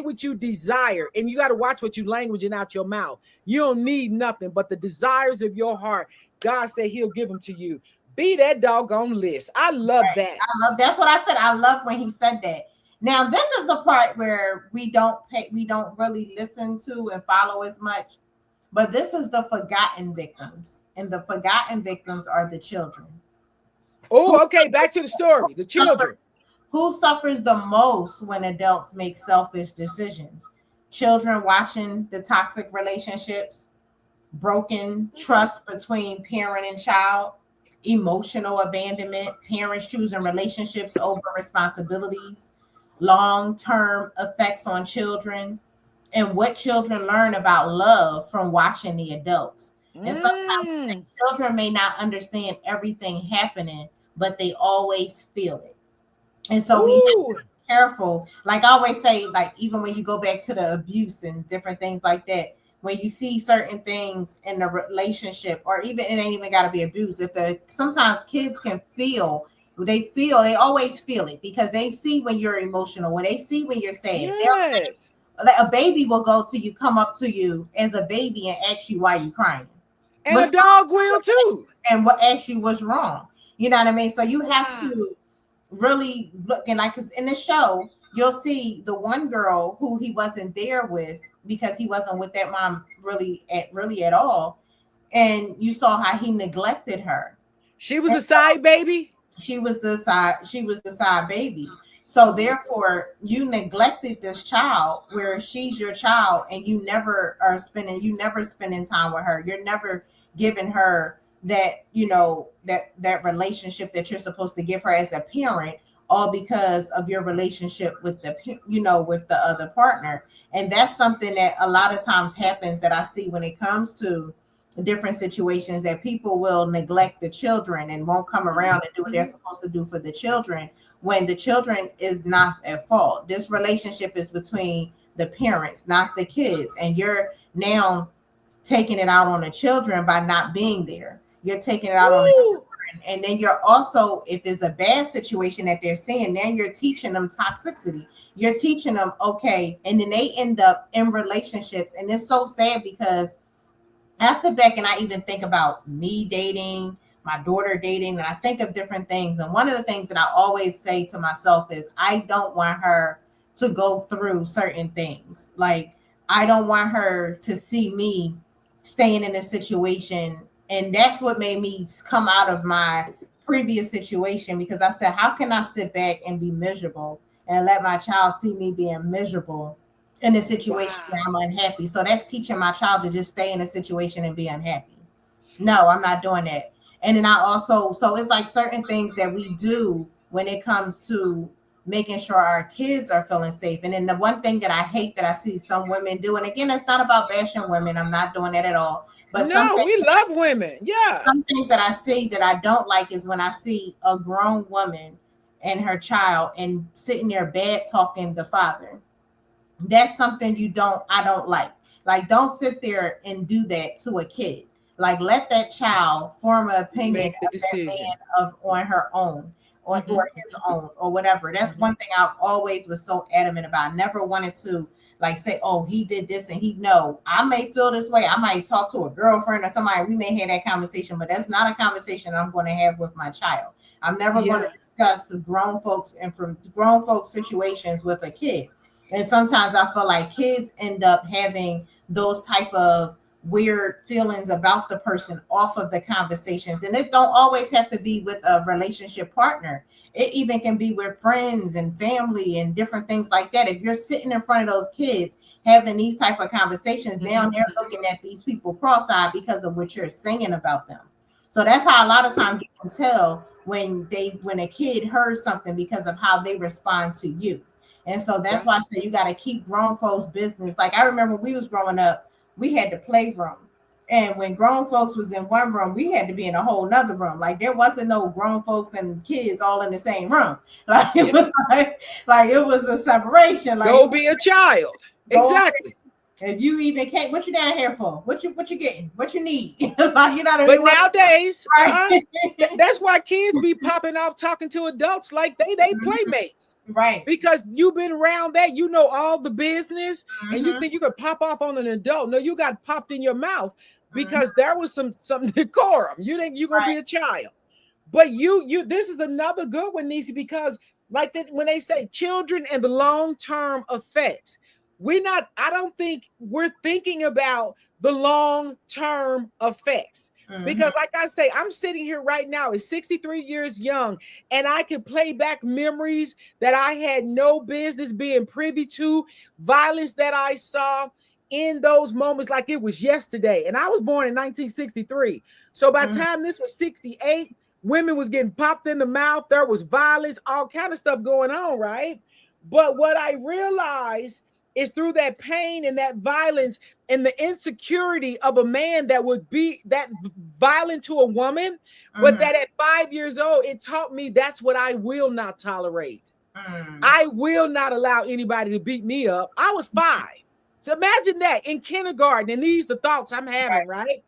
what you desire, and you got to watch what you languaging out your mouth. You don't need nothing but the desires of your heart. God said he'll give them to you. Be that doggone list. I love that. That's what I said. I love when he said that. Now, this is a part where we don't really listen to and follow as much. But this is the forgotten victims, and the forgotten victims are the children. Oh, okay. Back to the story. The children. Who suffers the most when adults make selfish decisions? Children watching the toxic relationships, broken trust between parent and child, emotional abandonment, parents choosing relationships over responsibilities, long-term effects on children, and what children learn about love from watching the adults. And sometimes children may not understand everything happening, but they always feel it. And so we have to be careful. Like I always say, like even when you go back to the abuse and different things like that, when you see certain things in the relationship, or even it ain't even got to be abuse. Sometimes kids can feel, they always feel it because they see when you're emotional, when they see when you're sad. Yes. Like a baby will come up to you as a baby and ask you why you crying. And a dog will too. And ask you what's wrong. You know what I mean? So you have to really look, and like in the show, you'll see the one girl who he wasn't there with because he wasn't with that mom really at all. And you saw how he neglected her. She was a side baby. She was the side baby. So therefore, you neglected this child where she's your child, and you never spending time with her. You're never giving her that, that relationship that you're supposed to give her as a parent, all because of your relationship with with the other partner. And that's something that a lot of times happens that I see when it comes to different situations, that people will neglect the children and won't come around and do what they're supposed to do for the children, when the children is not at fault. This relationship is between the parents, not the kids. And you're now taking it out on the children by not being there. You're taking it out on the children. And then you're also, if it's a bad situation that they're seeing, then you're teaching them toxicity. You're teaching them, okay, and then they end up in relationships. And it's so sad because I sit back and I even think about me dating, my daughter dating, and I think of different things. And one of the things that I always say to myself is I don't want her to go through certain things. Like, I don't want her to see me staying in a situation. And that's what made me come out of my previous situation, because I said, how can I sit back and be miserable and let my child see me being miserable in a situation where I'm unhappy? So that's teaching my child to just stay in a situation and be unhappy. No, I'm not doing that. And then so it's like certain things that we do when it comes to making sure our kids are feeling safe. And then the one thing that I hate that I see some women do, and again, it's not about bashing women. I'm not doing that at all. But we love women. Yeah. Some things that I see that I don't like is when I see a grown woman and her child and sitting there bad talking the father. That's something I don't like. Like, don't sit there and do that to a kid. Like, let that child form an opinion Make the of that decision. man of on her own, on or his own, or whatever. That's one thing I always was so adamant about. I never wanted to like say, oh, he did this and he no. I may feel this way. I might talk to a girlfriend or somebody. We may have that conversation, but that's not a conversation I'm going to have with my child. I'm never going to discuss grown folks and from grown folks situations with a kid. And sometimes I feel like kids end up having those type of weird feelings about the person off of the conversations. And it don't always have to be with a relationship partner. It even can be with friends and family and different things like that. If you're sitting in front of those kids having these type of conversations, now they're looking at these people cross-eyed because of what you're saying about them. So that's how a lot of times you can tell when a kid heard something because of how they respond to you. And so that's why I say you got to keep grown folks' business. Like I remember when we was growing up, we had the playroom. And when grown folks was in one room, we had to be in a whole nother room. Like there wasn't no grown folks and kids all in the same room. Like it was like it was a separation. Like go be a child. Exactly. If you even can't, what you down here for? What you getting? What you need? Like you know. But nowadays, that's why kids be popping off talking to adults like they playmates. Right. Because you've been around that, you know all the business, and you think you could pop off on an adult. No, you got popped in your mouth because there was some decorum. You think you're gonna be a child. But you this is another good one, Niecy, because like that when they say children and the long-term effects, I don't think we're thinking about the long-term effects. Because like I say, I'm sitting here right now at 63 years young, and I can play back memories that I had no business being privy to, violence that I saw in those moments like it was yesterday. And I was born in 1963. So by the time this was 68, women was getting popped in the mouth. There was violence, all kind of stuff going on, right? But what I realized is through that pain and that violence and the insecurity of a man that would be that violent to a woman, but that at 5 years old, it taught me that's what I will not tolerate. I will not allow anybody to beat me up. I was 5. So imagine that in kindergarten, and these are the thoughts I'm having, right?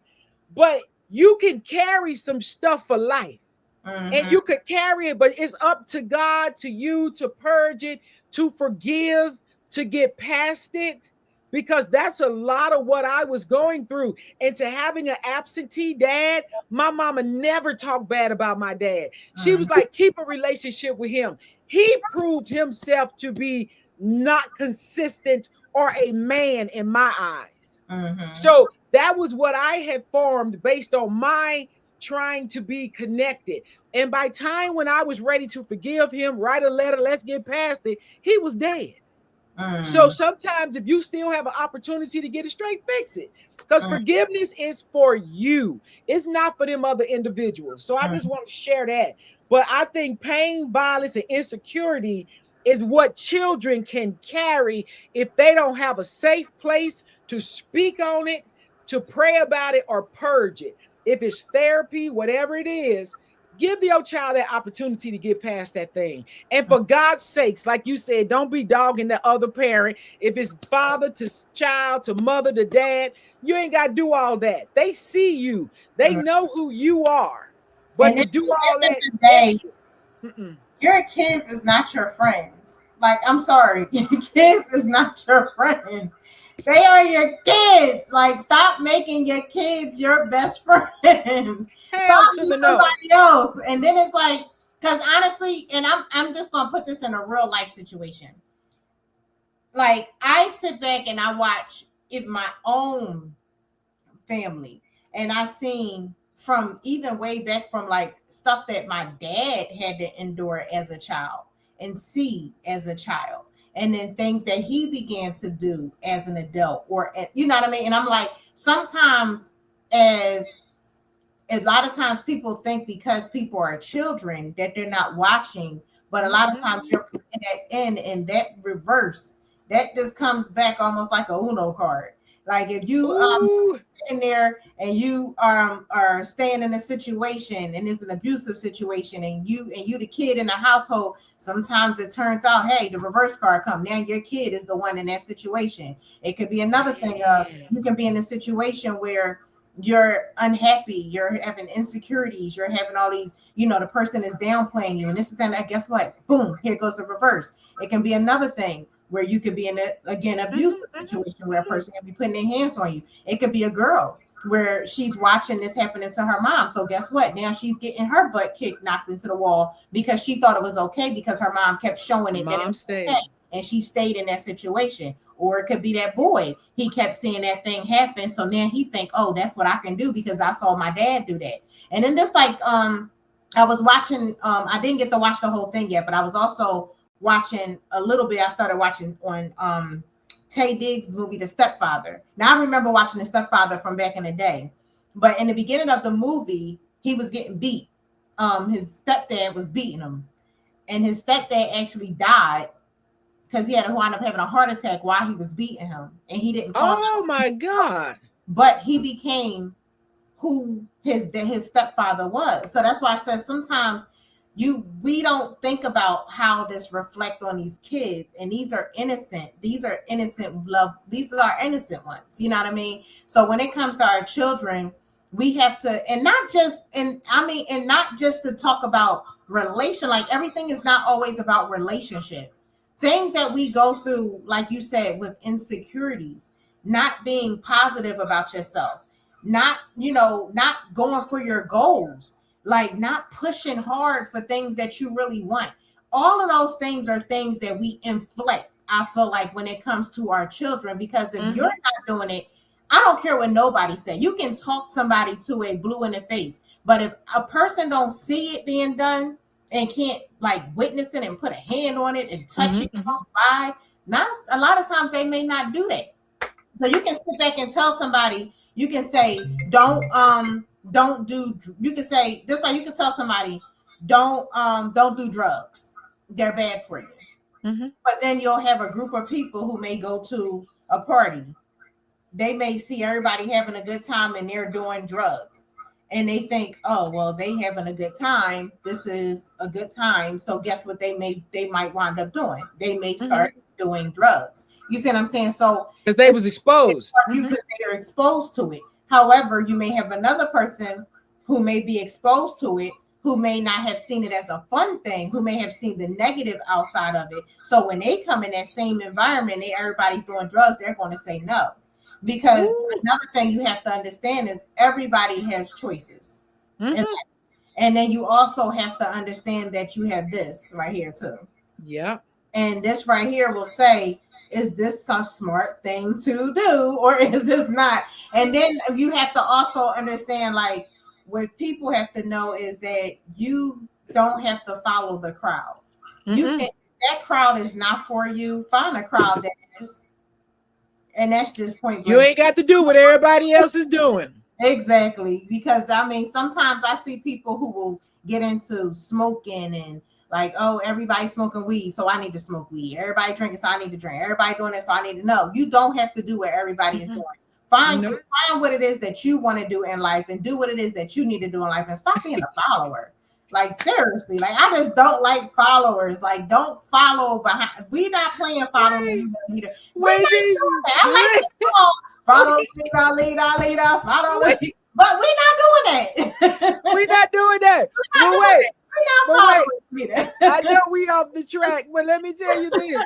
But you can carry some stuff for life. And you could carry it, but it's up to God, to you, to purge it, to forgive, to get past it, because that's a lot of what I was going through. And to having an absentee dad, my mama never talked bad about my dad. She was like, keep a relationship with him. He proved himself to be not consistent or a man in my eyes. So that was what I had formed based on my trying to be connected. And by time when I was ready to forgive him, write a letter, let's get past it, he was dead. So sometimes if you still have an opportunity to get it straight, fix it. Because forgiveness is for you. It's not for them other individuals. So I just want to share that. But I think pain, violence, and insecurity is what children can carry if they don't have a safe place to speak on it, to pray about it, or purge it. If it's therapy, whatever it is, give your child that opportunity to get past that thing. And for God's sakes, like you said, don't be dogging the other parent. If it's father to child, to mother to dad, you ain't got to do all that. They see you. They know who you are. But to do all that, your kids is not your friends. Like, I'm sorry. Your kids is not your friends. They are your kids. Like, stop making your kids your best friends. Talk to somebody else. And then it's like, because honestly, and I'm just gonna put this in a real life situation. Like, I sit back and I watch in my own family, and I seen from even way back from like stuff that my dad had to endure as a child and see as a child. And then things that he began to do as an adult, or you know what I mean? And I'm like, sometimes a lot of times people think because people are children that they're not watching, but a lot of times you're putting that in and that reverse, that just comes back almost like a Uno card. Like if you in there and you are staying in a situation and it's an abusive situation and you the kid in the household, sometimes it turns out, hey, the reverse card come. Now your kid is the one in that situation. It could be another thing of you can be in a situation where you're unhappy, you're having insecurities, you're having all these, the person is downplaying you, and this is then guess what? Boom, here goes the reverse. It can be another thing where you could be in again abusive situation where a person can be putting their hands on you. It could be a girl where she's watching this happening to her mom. So guess what? Now she's getting her butt kicked, knocked into the wall because she thought it was okay because her mom kept showing it that it was okay, and she stayed in that situation. Or it could be that boy. He kept seeing that thing happen. So now he think, oh, that's what I can do because I saw my dad do that. And then just like I was watching, I didn't get to watch the whole thing yet, but I was also watching a little bit. I started watching on Taye Diggs' movie, The Stepfather. Now I remember watching The Stepfather from back in the day. But in the beginning of the movie, he was getting beat. His stepdad was beating him. And his stepdad actually died because he had to wind up having a heart attack while he was beating him, and he didn't call Oh my God. But he became who his stepfather was. So that's why I said sometimes we don't think about how this reflect on these kids, and these are innocent love. These are our innocent ones. You know what I mean? So when it comes to our children, we have to, and not just to talk about relation. Like everything is not always about relationship. Things that we go through, like you said, with insecurities, not being positive about yourself, not going for your goals, like not pushing hard for things that you really want. All of those things are things that we inflict, I feel like, when it comes to our children, because if you're not doing it, I don't care what nobody said. You can talk somebody to a blue in the face, but if a person don't see it being done and can't like witness it and put a hand on it and touch it by, not a lot of times they may not do that. So you can sit back and tell somebody, you can say, don't do, you can say, just like you can tell somebody, don't do drugs. They're bad for you. But then you'll have a group of people who may go to a party. They may see everybody having a good time and they're doing drugs. And they think, oh, well, they having a good time. This is a good time. So guess what they might wind up doing? They may start doing drugs. You see what I'm saying? So because they was exposed. Because they are exposed to it. However, you may have another person who may be exposed to it, who may not have seen it as a fun thing, who may have seen the negative outside of it. So when they come in that same environment, everybody's doing drugs, they're going to say no. Because another thing you have to understand is everybody has choices. And then you also have to understand that you have this right here too. Yeah. And this right here will say, is this a smart thing to do or is this not? And then you have to also understand, like, what people have to know is that you don't have to follow the crowd. That crowd is not for you. Find a crowd that is. And that's just point blank. You ain't got to do what everybody else is doing. Exactly. Because I mean, sometimes I see people who will get into smoking and like, oh, everybody's smoking weed, so I need to smoke weed. Everybody drinking, so I need to drink. Everybody doing this, so I need to know. You don't have to do what everybody is doing. Find what it is that you want to do in life and do what it is that you need to do in life and stop being a follower. Like, seriously, like, I just don't like followers. Like, don't follow behind. We not playing followers either. I like this song. Follow leader, follow leader. But we're not doing that. We're not doing that. Wait. I know we off the track, but let me tell you this.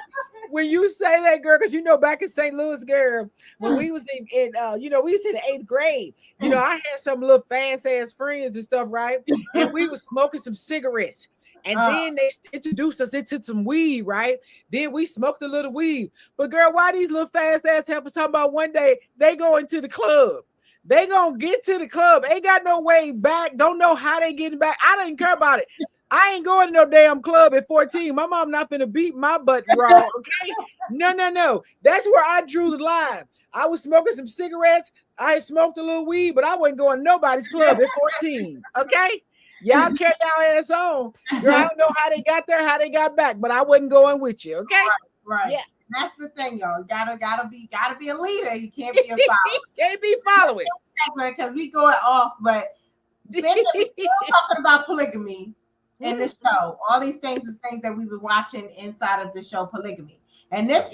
When you say that, girl, because back in St. Louis, girl, when we was in we was in the 8th grade, I had some little fancy ass friends and stuff, right? And we was smoking some cigarettes. And then they introduced us into some weed, right? Then we smoked a little weed. But girl, why these little fast ass helpers talking about one day they go into the club? They gonna get to the club. Ain't got no way back. Don't know how they getting back. I don't care about it. I ain't going to no damn club at 14. My mom not finna beat my butt raw, okay? No. That's where I drew the line. I was smoking some cigarettes. I smoked a little weed, but I wasn't going to nobody's club at 14, okay? Y'all carry y'all ass on. Girl, I don't know how they got there, how they got back, but I wasn't going with you, okay? Right. Yeah. That's the thing, y'all. Gotta be a leader. You can't be a follower. Can't be following. Because we going off, but we're talking about polygamy in the show. All these things is things that we were watching inside of the show Polygamy. And this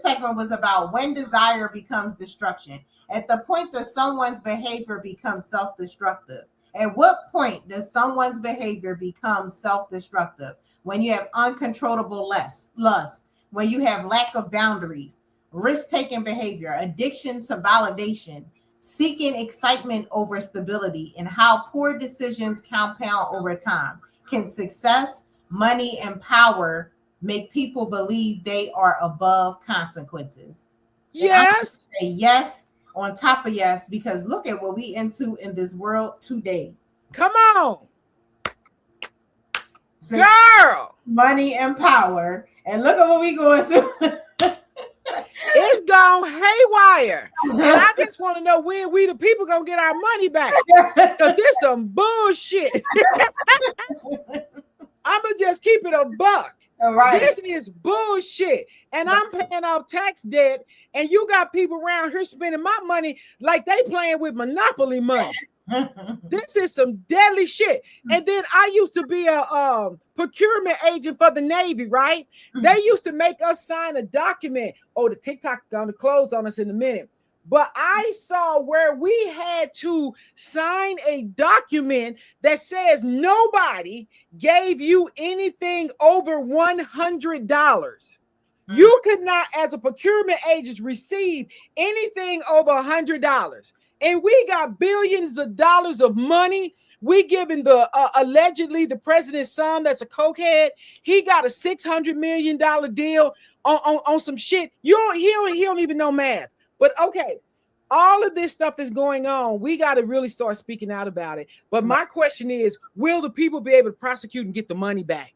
segment was about when desire becomes destruction. At the point that someone's behavior becomes self-destructive. At what point does someone's behavior become self-destructive? When you have uncontrollable lust, when you have lack of boundaries, risk-taking behavior, addiction to validation, seeking excitement over stability, and how poor decisions compound over time. Can success, money, and power make people believe they are above consequences? Yes. Say yes on top of yes, because look at what we into in this world today. Come on. Girl. Money and power. And look at what we going through. It's gone haywire. And I just want to know when we the people gonna get our money back. Because this some bullshit. I'ma just keep it a buck. Right. This is bullshit. And I'm paying off tax debt, and you got people around here spending my money like they playing with Monopoly money. This is some deadly shit. And then I used to be a procurement agent for the Navy, right? They used to make us sign a document. Oh, the TikTok gonna close on us in a minute. But I saw where we had to sign a document that says nobody gave you anything over $100. You could not, as a procurement agent, receive anything over $100. And we got billions of dollars of money. We giving the allegedly the president's son that's a cokehead. He got a $600 million deal on some shit. He don't even know math. But okay, all of this stuff is going on. We got to really start speaking out about it. But my question is, will the people be able to prosecute and get the money back?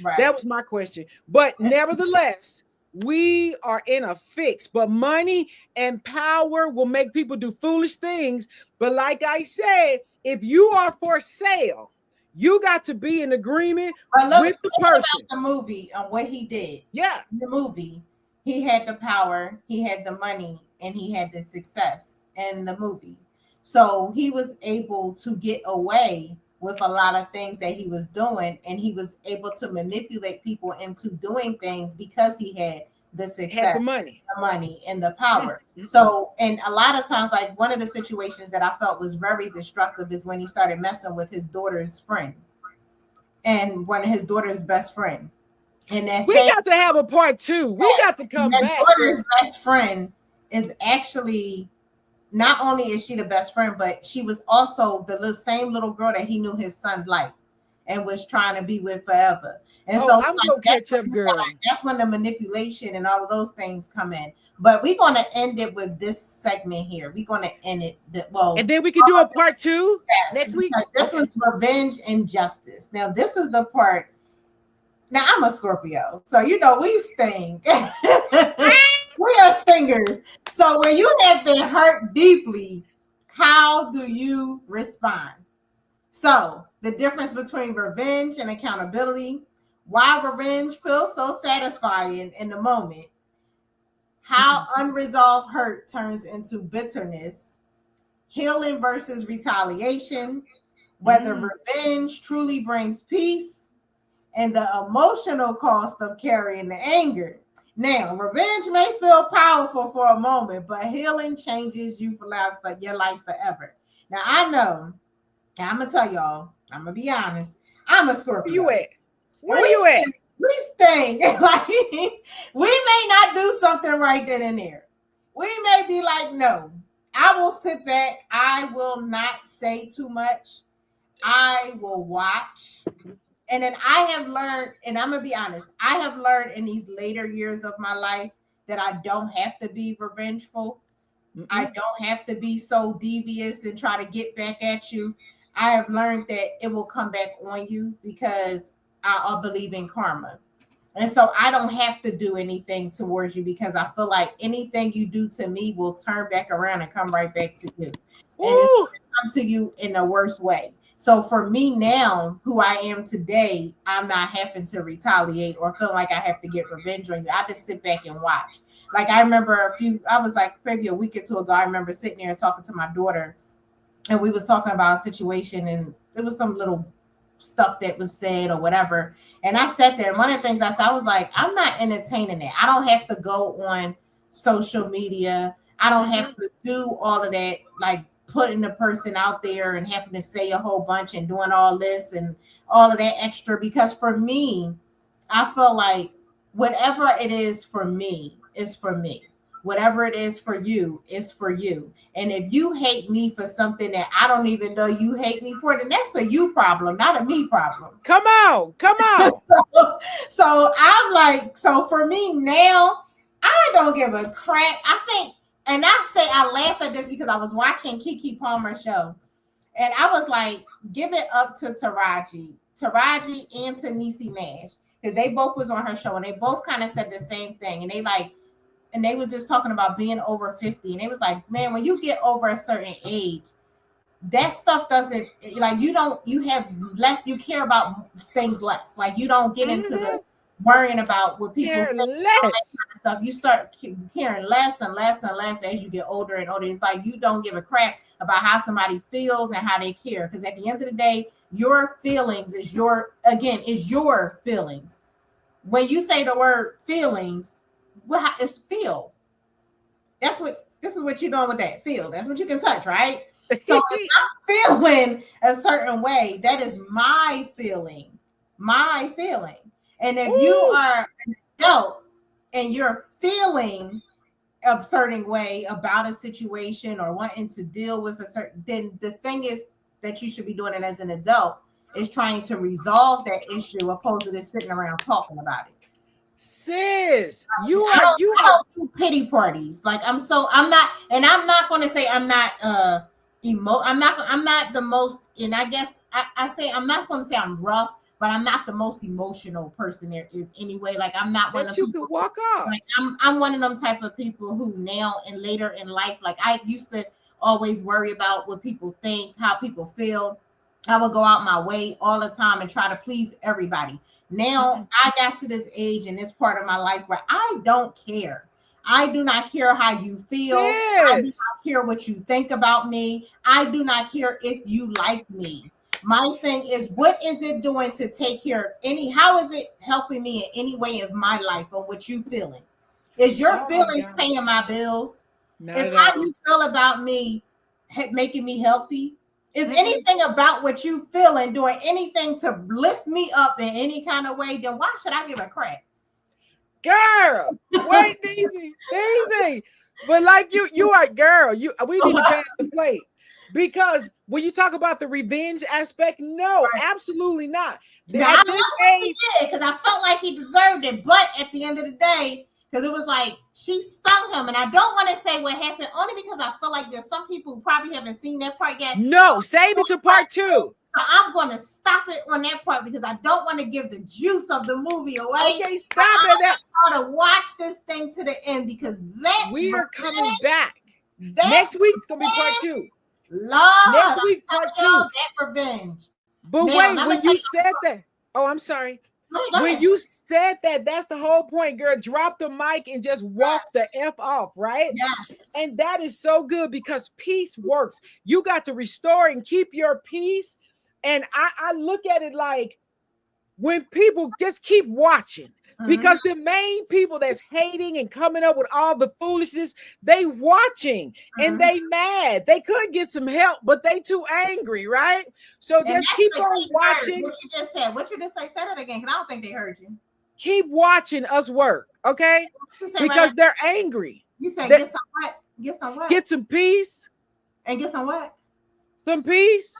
Right. That was my question. But nevertheless, we are in a fix. But money and power will make people do foolish things. But like I said, if you are for sale, you got to be in agreement with the person. The movie on what he did. Yeah. In the movie, he had the power, he had the money, and he had the success in the movie. So he was able to get away with a lot of things that he was doing, and he was able to manipulate people into doing things because he had the success, the money, and the power. Mm-hmm. So, and a lot of times, like one of the situations that I felt was very destructive is when he started messing with his daughter's friend and one of his daughter's best friend. And we got to have a part 2. We got to come back. Daughter's best friend is actually, not only is she the best friend, but she was also the same little girl that he knew his son liked and was trying to be with forever. And so I'm gonna catch up, girl. That's when the manipulation and all of those things come in. But we're gonna end it with this segment here. We're gonna end it and then we can do a part 2 next week. This was revenge and justice. Now this is the part. Now I'm a Scorpio, so you know we sting. We are stingers. So when you have been hurt deeply, how do you respond? So the difference between revenge and accountability, why revenge feels so satisfying in the moment, how unresolved hurt turns into bitterness, healing versus retaliation, whether revenge truly brings peace, and the emotional cost of carrying the anger. Now, revenge may feel powerful for a moment, but healing changes you for your life forever. Now, I know, I'm going to tell y'all, I'm going to be honest, I'm a Scorpio. Where you at? We sting. Like, we may not do something right then and there. We may be like, no, I will sit back. I will not say too much. I will watch. And then I have learned, and I'm going to be honest, I have learned in these later years of my life that I don't have to be revengeful. I don't have to be so devious and try to get back at you. I have learned that it will come back on you because I believe in karma. And so I don't have to do anything towards you because I feel like anything you do to me will turn back around and come right back to you. And it's going to come to you in the worst way. So for me now, who I am today, I'm not having to retaliate or feel like I have to get revenge on you. I just sit back and watch. Like I remember I was like maybe a week or two ago, I remember sitting there talking to my daughter, and we was talking about a situation, and there was some little stuff that was said or whatever. And I sat there, and one of the things I said, I was like, I'm not entertaining it. I don't have to go on social media. I don't have to do all of that, like putting the person out there and having to say a whole bunch and doing all this and all of that extra. Because for me, I feel like whatever it is for me is for me. Whatever it is for you is for you. And if you hate me for something that I don't even know you hate me for, then that's a you problem, not a me problem. Come on. So I'm like, so for me now, I don't give a crap. I think, and I laugh at this because I was watching Keke Palmer's show, and I was like, give it up to Taraji and Denise Nash, because they both was on her show, and they both kind of said the same thing, and they was just talking about being over 50, and they was like, man, when you get over a certain age, that stuff doesn't, like, you have less, you care about things less, like you don't get into the worrying about what people think, all that kind of stuff. You start caring less and less and less as you get older and older. It's like you don't give a crap about how somebody feels and how they care, because at the end of the day, your feelings is your feelings. When you say the word feelings, what is feel? This is what you're doing with that feel. That's what you can touch, right? So if I'm feeling a certain way, that is my feeling. And if you are an adult and you're feeling a certain way about a situation or wanting to deal with then the thing is that you should be doing it as an adult is trying to resolve that issue opposed to just sitting around talking about it. Sis, I don't do pity parties. Like I'm not going to say I'm not I'm not the most, and I guess I say I'm not going to say I'm rough, but I'm not the most emotional person there is anyway. Like I'm not one of you can walk off. Like I'm one of them type of people who now and later in life, like I used to always worry about what people think, how people feel. I would go out my way all the time and try to please everybody. Now I got to this age in this part of my life where I don't care. I do not care how you feel. I do not care what you think about me. I do not care if you like me. My thing is, what is it doing to take care of how is it helping me in any way of my life or what you feeling? Is your feelings paying my bills? If how you feel about me making me healthy? Is anything about what you feel and doing anything to lift me up in any kind of way? Then why should I give a crap? Girl, wait, Daisy. But like you are, girl. We need to pass the plate. Because when you talk about the revenge aspect, no, absolutely not. At this age, because I felt like he deserved it, but at the end of the day, because it was like she stung him, and I don't want to say what happened only because I feel like there's some people who probably haven't seen that part yet. No, save it to part 2. So I'm going to stop it on that part because I don't want to give the juice of the movie away. Okay, stop it. I want to watch this thing to the end because we are coming back. Next week's gonna be part 2. Lord, next week part 2. That revenge. But now, wait, when you said that, I'm sorry. When you said that, that's the whole point, girl. Drop the mic and just walk the F off, right? Yes. And that is so good because peace works. You got to restore and keep your peace. And I look at it like when people just keep watching, because the main people that's hating and coming up with all the foolishness, they watching and they mad. They could get some help, but they too angry, right? So just keep on watching. What you just said. What you just say? Say that again, because I don't think they heard you. Keep watching us work, okay? Because they're angry. You said get some what? Get some what? Get some peace. And get some what? Some peace.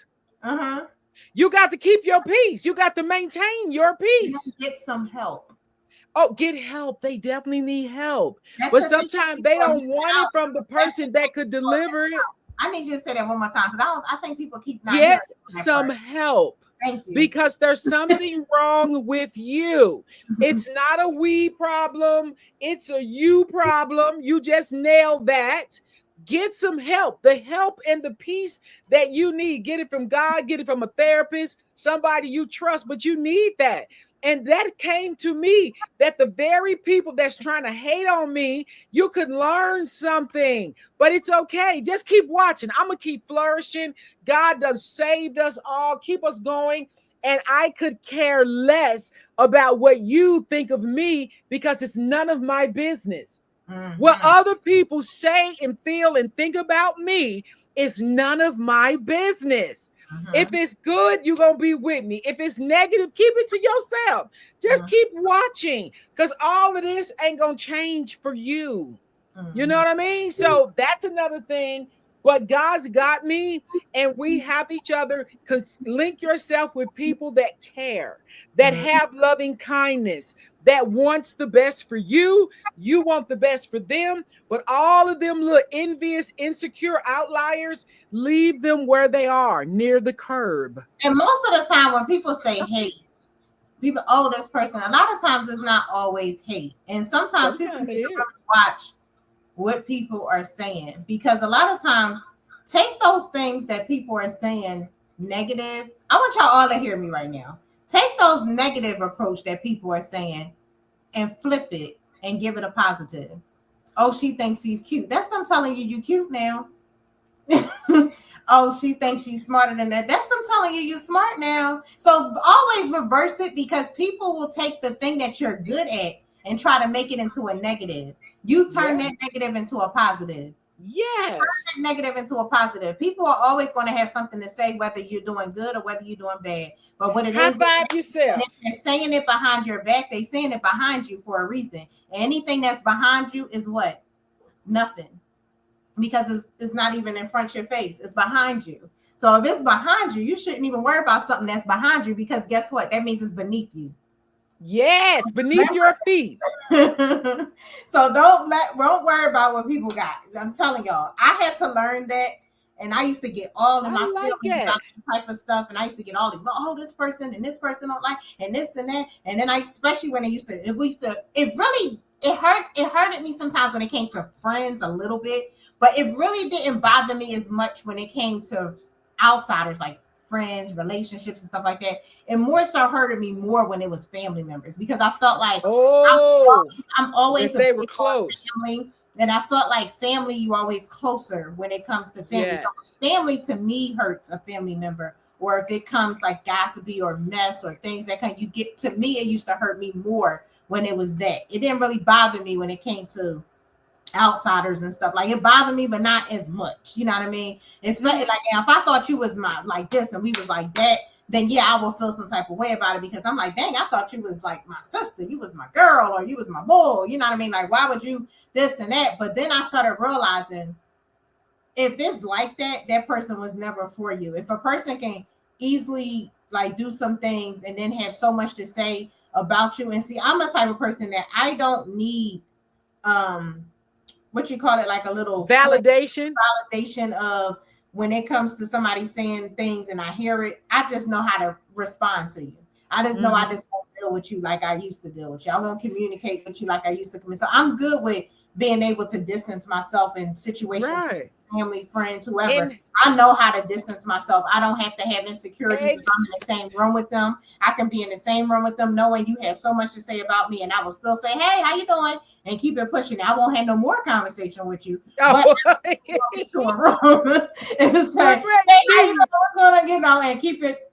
You got to keep your peace. You got to maintain your peace. Get some help. Oh, get help. They definitely need help. But sometimes they don't want it from the person that could deliver it. I need you to say that one more time because I think people keep not get some help. Thank you. Because there's something wrong with you. It's not a we problem. It's a you problem. You just nailed that. Get some help. The help and the peace that you need. Get it from God, get it from a therapist, somebody you trust, but you need that. And that came to me that the very people that's trying to hate on me, you could learn something, but it's okay. Just keep watching. I'm going to keep flourishing. God done saved us all, keep us going. And I could care less about what you think of me because it's none of my business. What other people say and feel and think about me is none of my business. If it's good, you're going to be with me. If it's negative, keep it to yourself. Just keep watching because all of this ain't going to change for you. You know what I mean? So that's another thing. But God's got me, and we have each other. Link yourself with people that care, that have loving kindness, that wants the best for you. You want the best for them, but all of them little envious, insecure outliers, leave them where they are, near the curb. And most of the time when people say hate, people, oh, this person, a lot of times it's not always hate. And sometimes people need to really watch what people are saying, because a lot of times take those things that people are saying negative. I want y'all all to hear me right now. Take those negative approach that people are saying and flip it and give it a positive. Oh, she thinks he's cute. That's them telling you cute now. Oh, she thinks she's smarter than that. That's them telling you smart now. So always reverse it, because people will take the thing that you're good at and try to make it into a negative. You turn that negative into a positive. Yes. Turn that negative into a positive. People are always going to have something to say, whether you're doing good or whether you're doing bad. But what it is, yourself. If they're saying it behind your back, they're saying it behind you for a reason. Anything that's behind you is what? Nothing. Because it's not even in front of your face. It's behind you. So if it's behind you, you shouldn't even worry about something that's behind you, because guess what? That means it's beneath you. Yes, beneath your feet. So don't worry about what people got. I'm telling y'all, I had to learn that, and I used to get all in my feelings about that type of stuff, and I used to get all this person and this person don't like, and this and that, and then especially when it hurted me sometimes when it came to friends a little bit, but it really didn't bother me as much when it came to outsiders, like friends, relationships, and stuff like that. It more so hurted me more when it was family members, because I felt like I'm always they were close. Family, and I felt like family, you always closer when it comes to family. Yes. So family to me hurts a family member, or if it comes like gossipy or mess or things that you get to me, it used to hurt me more when it was that. It didn't really bother me when it came to outsiders and stuff. Like, it bothered me, but not as much. You know what I mean? Especially like, if I thought you was my like this and we was like that, then yeah, I will feel some type of way about it, because I'm like, dang, I thought you was like my sister, you was my girl, or you was my boy. You know what I mean? Like, why would you this and that? But then I started realizing, if it's like that, that person was never for you. If a person can easily like do some things and then have so much to say about you, and see, I'm the type of person that I don't need what you call it, like a little validation of when it comes to somebody saying things and I hear it, I just know how to respond to you. I just know I just won't deal with you like I used to deal with you. I won't communicate with you like I used to communicate. So I'm good with being able to distance myself in situations, family, friends, whoever. I know how to distance myself. I don't have to have insecurities if I'm in the same room with them. I can be in the same room with them knowing you have so much to say about me, and I will still say, hey, how you doing? And keep it pushing. I won't have no more conversation with you. But I get to a room and say, hey, how you doing? What's going on? And keep it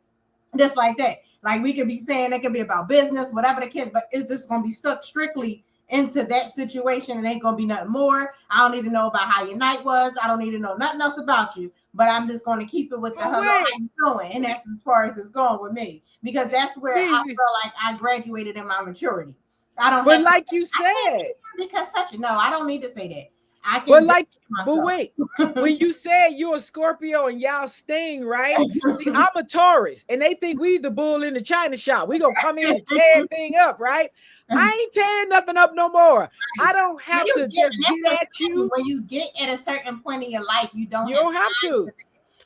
just like that. Like, we could be saying it could be about business, whatever the kid, but it's just going to be stuck strictly into that situation, and ain't gonna be nothing more. I don't need to know about how your night was. I don't need to know nothing else about you, but I'm just going to keep it with the hello, how you doing? And that's as far as it's going with me, because that's where I feel like I graduated in my maturity. I don't, but like you said, because I don't need to say that. I can, but wait, when you said you're a Scorpio and y'all sting, right? See, I'm a Taurus, and they think we the bull in the china shop. We gonna come in and tear everything up, right? I ain't tearing nothing up no more. I don't have to just get at you. When you get at a certain point in your life, you don't have to.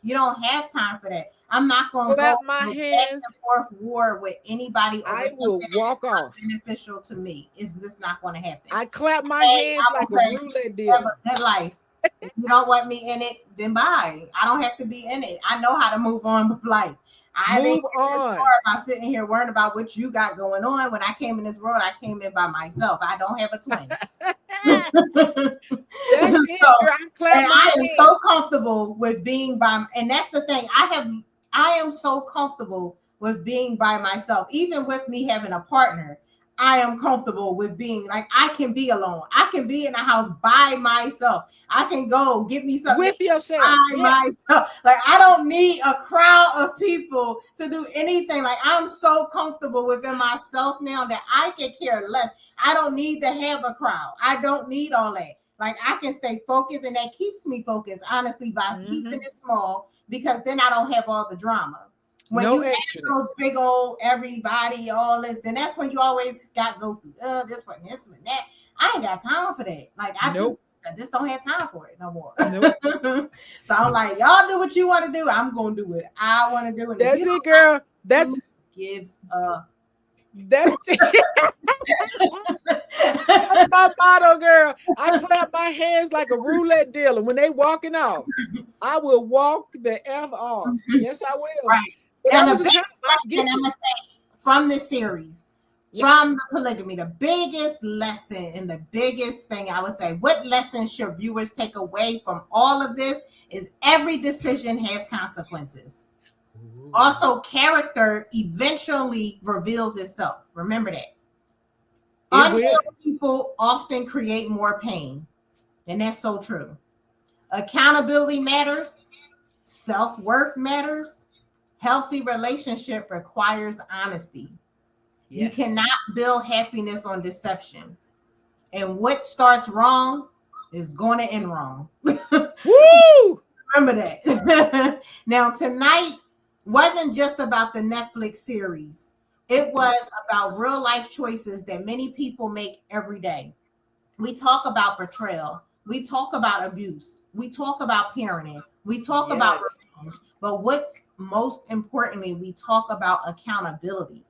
You don't have time for that. I'm not going to go my hands back and forth war with anybody. I will walk off. Beneficial to me. It's just not going to happen. I clap my hands like a roulette deal. Have a good life. If you don't want me in it, then bye. I don't have to be in it. I know how to move on with life. I Move on. about sitting here worrying about what you got going on. When I came in this world, I came in by myself. I don't have a twin. That's it, girl. I'm clapping my I am hands. so comfortable with being by, and that's the thing. I am so comfortable with being by myself. Even with me having a partner, I am comfortable with being like, I can be alone. I can be in the house by myself. I can go get me something With yourself. by myself. Like, I don't need a crowd of people to do anything. Like, I'm so comfortable within myself now that I can care less. I don't need to have a crowd. I don't need all that. Like, I can stay focused, and that keeps me focused, honestly, by keeping it small, because then I don't have all the drama. When you have those big old everybody, all this, then that's when you always got to go through this one, this one, that. I ain't got time for that. Like, I just don't have time for it no more. So I'm like, y'all do what you want to do. I'm going to do what I want to do. And that's it, girl. That's gives up. That's it. That's my motto, girl. I clap my hands like a roulette dealer. When they walking off, I will walk the F off. Yes, I will. Right. But and the biggest lesson I'm gonna say from this series, from the polygamy, the biggest lesson and the biggest thing I would say, what lessons should viewers take away from all of this is every decision has consequences. Ooh. Also, character eventually reveals itself. Remember that. Unhealed people often create more pain, and that's so true. Accountability matters. Self-worth matters. Healthy relationship requires honesty. Yes. You cannot build happiness on deception. And what starts wrong is going to end wrong. Woo! Remember that. Now, tonight wasn't just about the Netflix series. It was about real life choices that many people make every day. We talk about betrayal. We talk about abuse. We talk about parenting. We talk about revenge. But what's most importantly, we talk about accountability.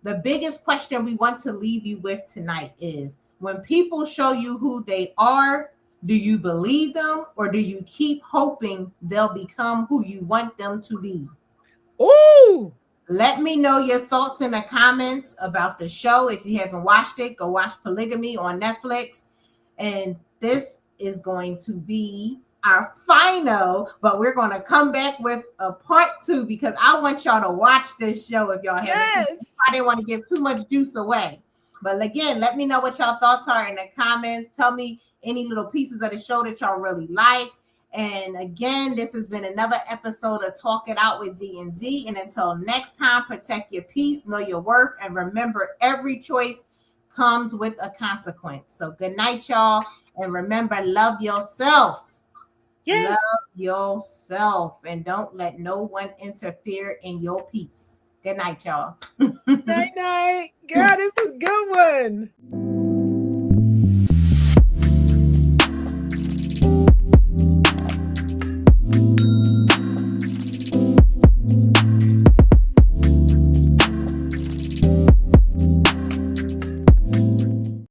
The biggest question we want to leave you with tonight is, when people show you who they are, do you believe them, or do you keep hoping they'll become who you want them to be? Ooh! Let me know your thoughts in the comments about the show. If you haven't watched it, go watch Polygamy on Netflix. And this is going to be our final, but we're going to come back with a part 2 because I want y'all to watch this show if y'all haven't. I didn't want to give too much juice away. But again, let me know what y'all thoughts are in the comments. Tell me any little pieces of the show that y'all really like. And again, this has been another episode of Talk It Out with D&D. And until next time, protect your peace, know your worth, and remember, every choice comes with a consequence. So good night, y'all. And remember, love yourself. Yes. Love yourself. And don't let no one interfere in your peace. Good night, y'all. Night, night. Girl, this is a good one.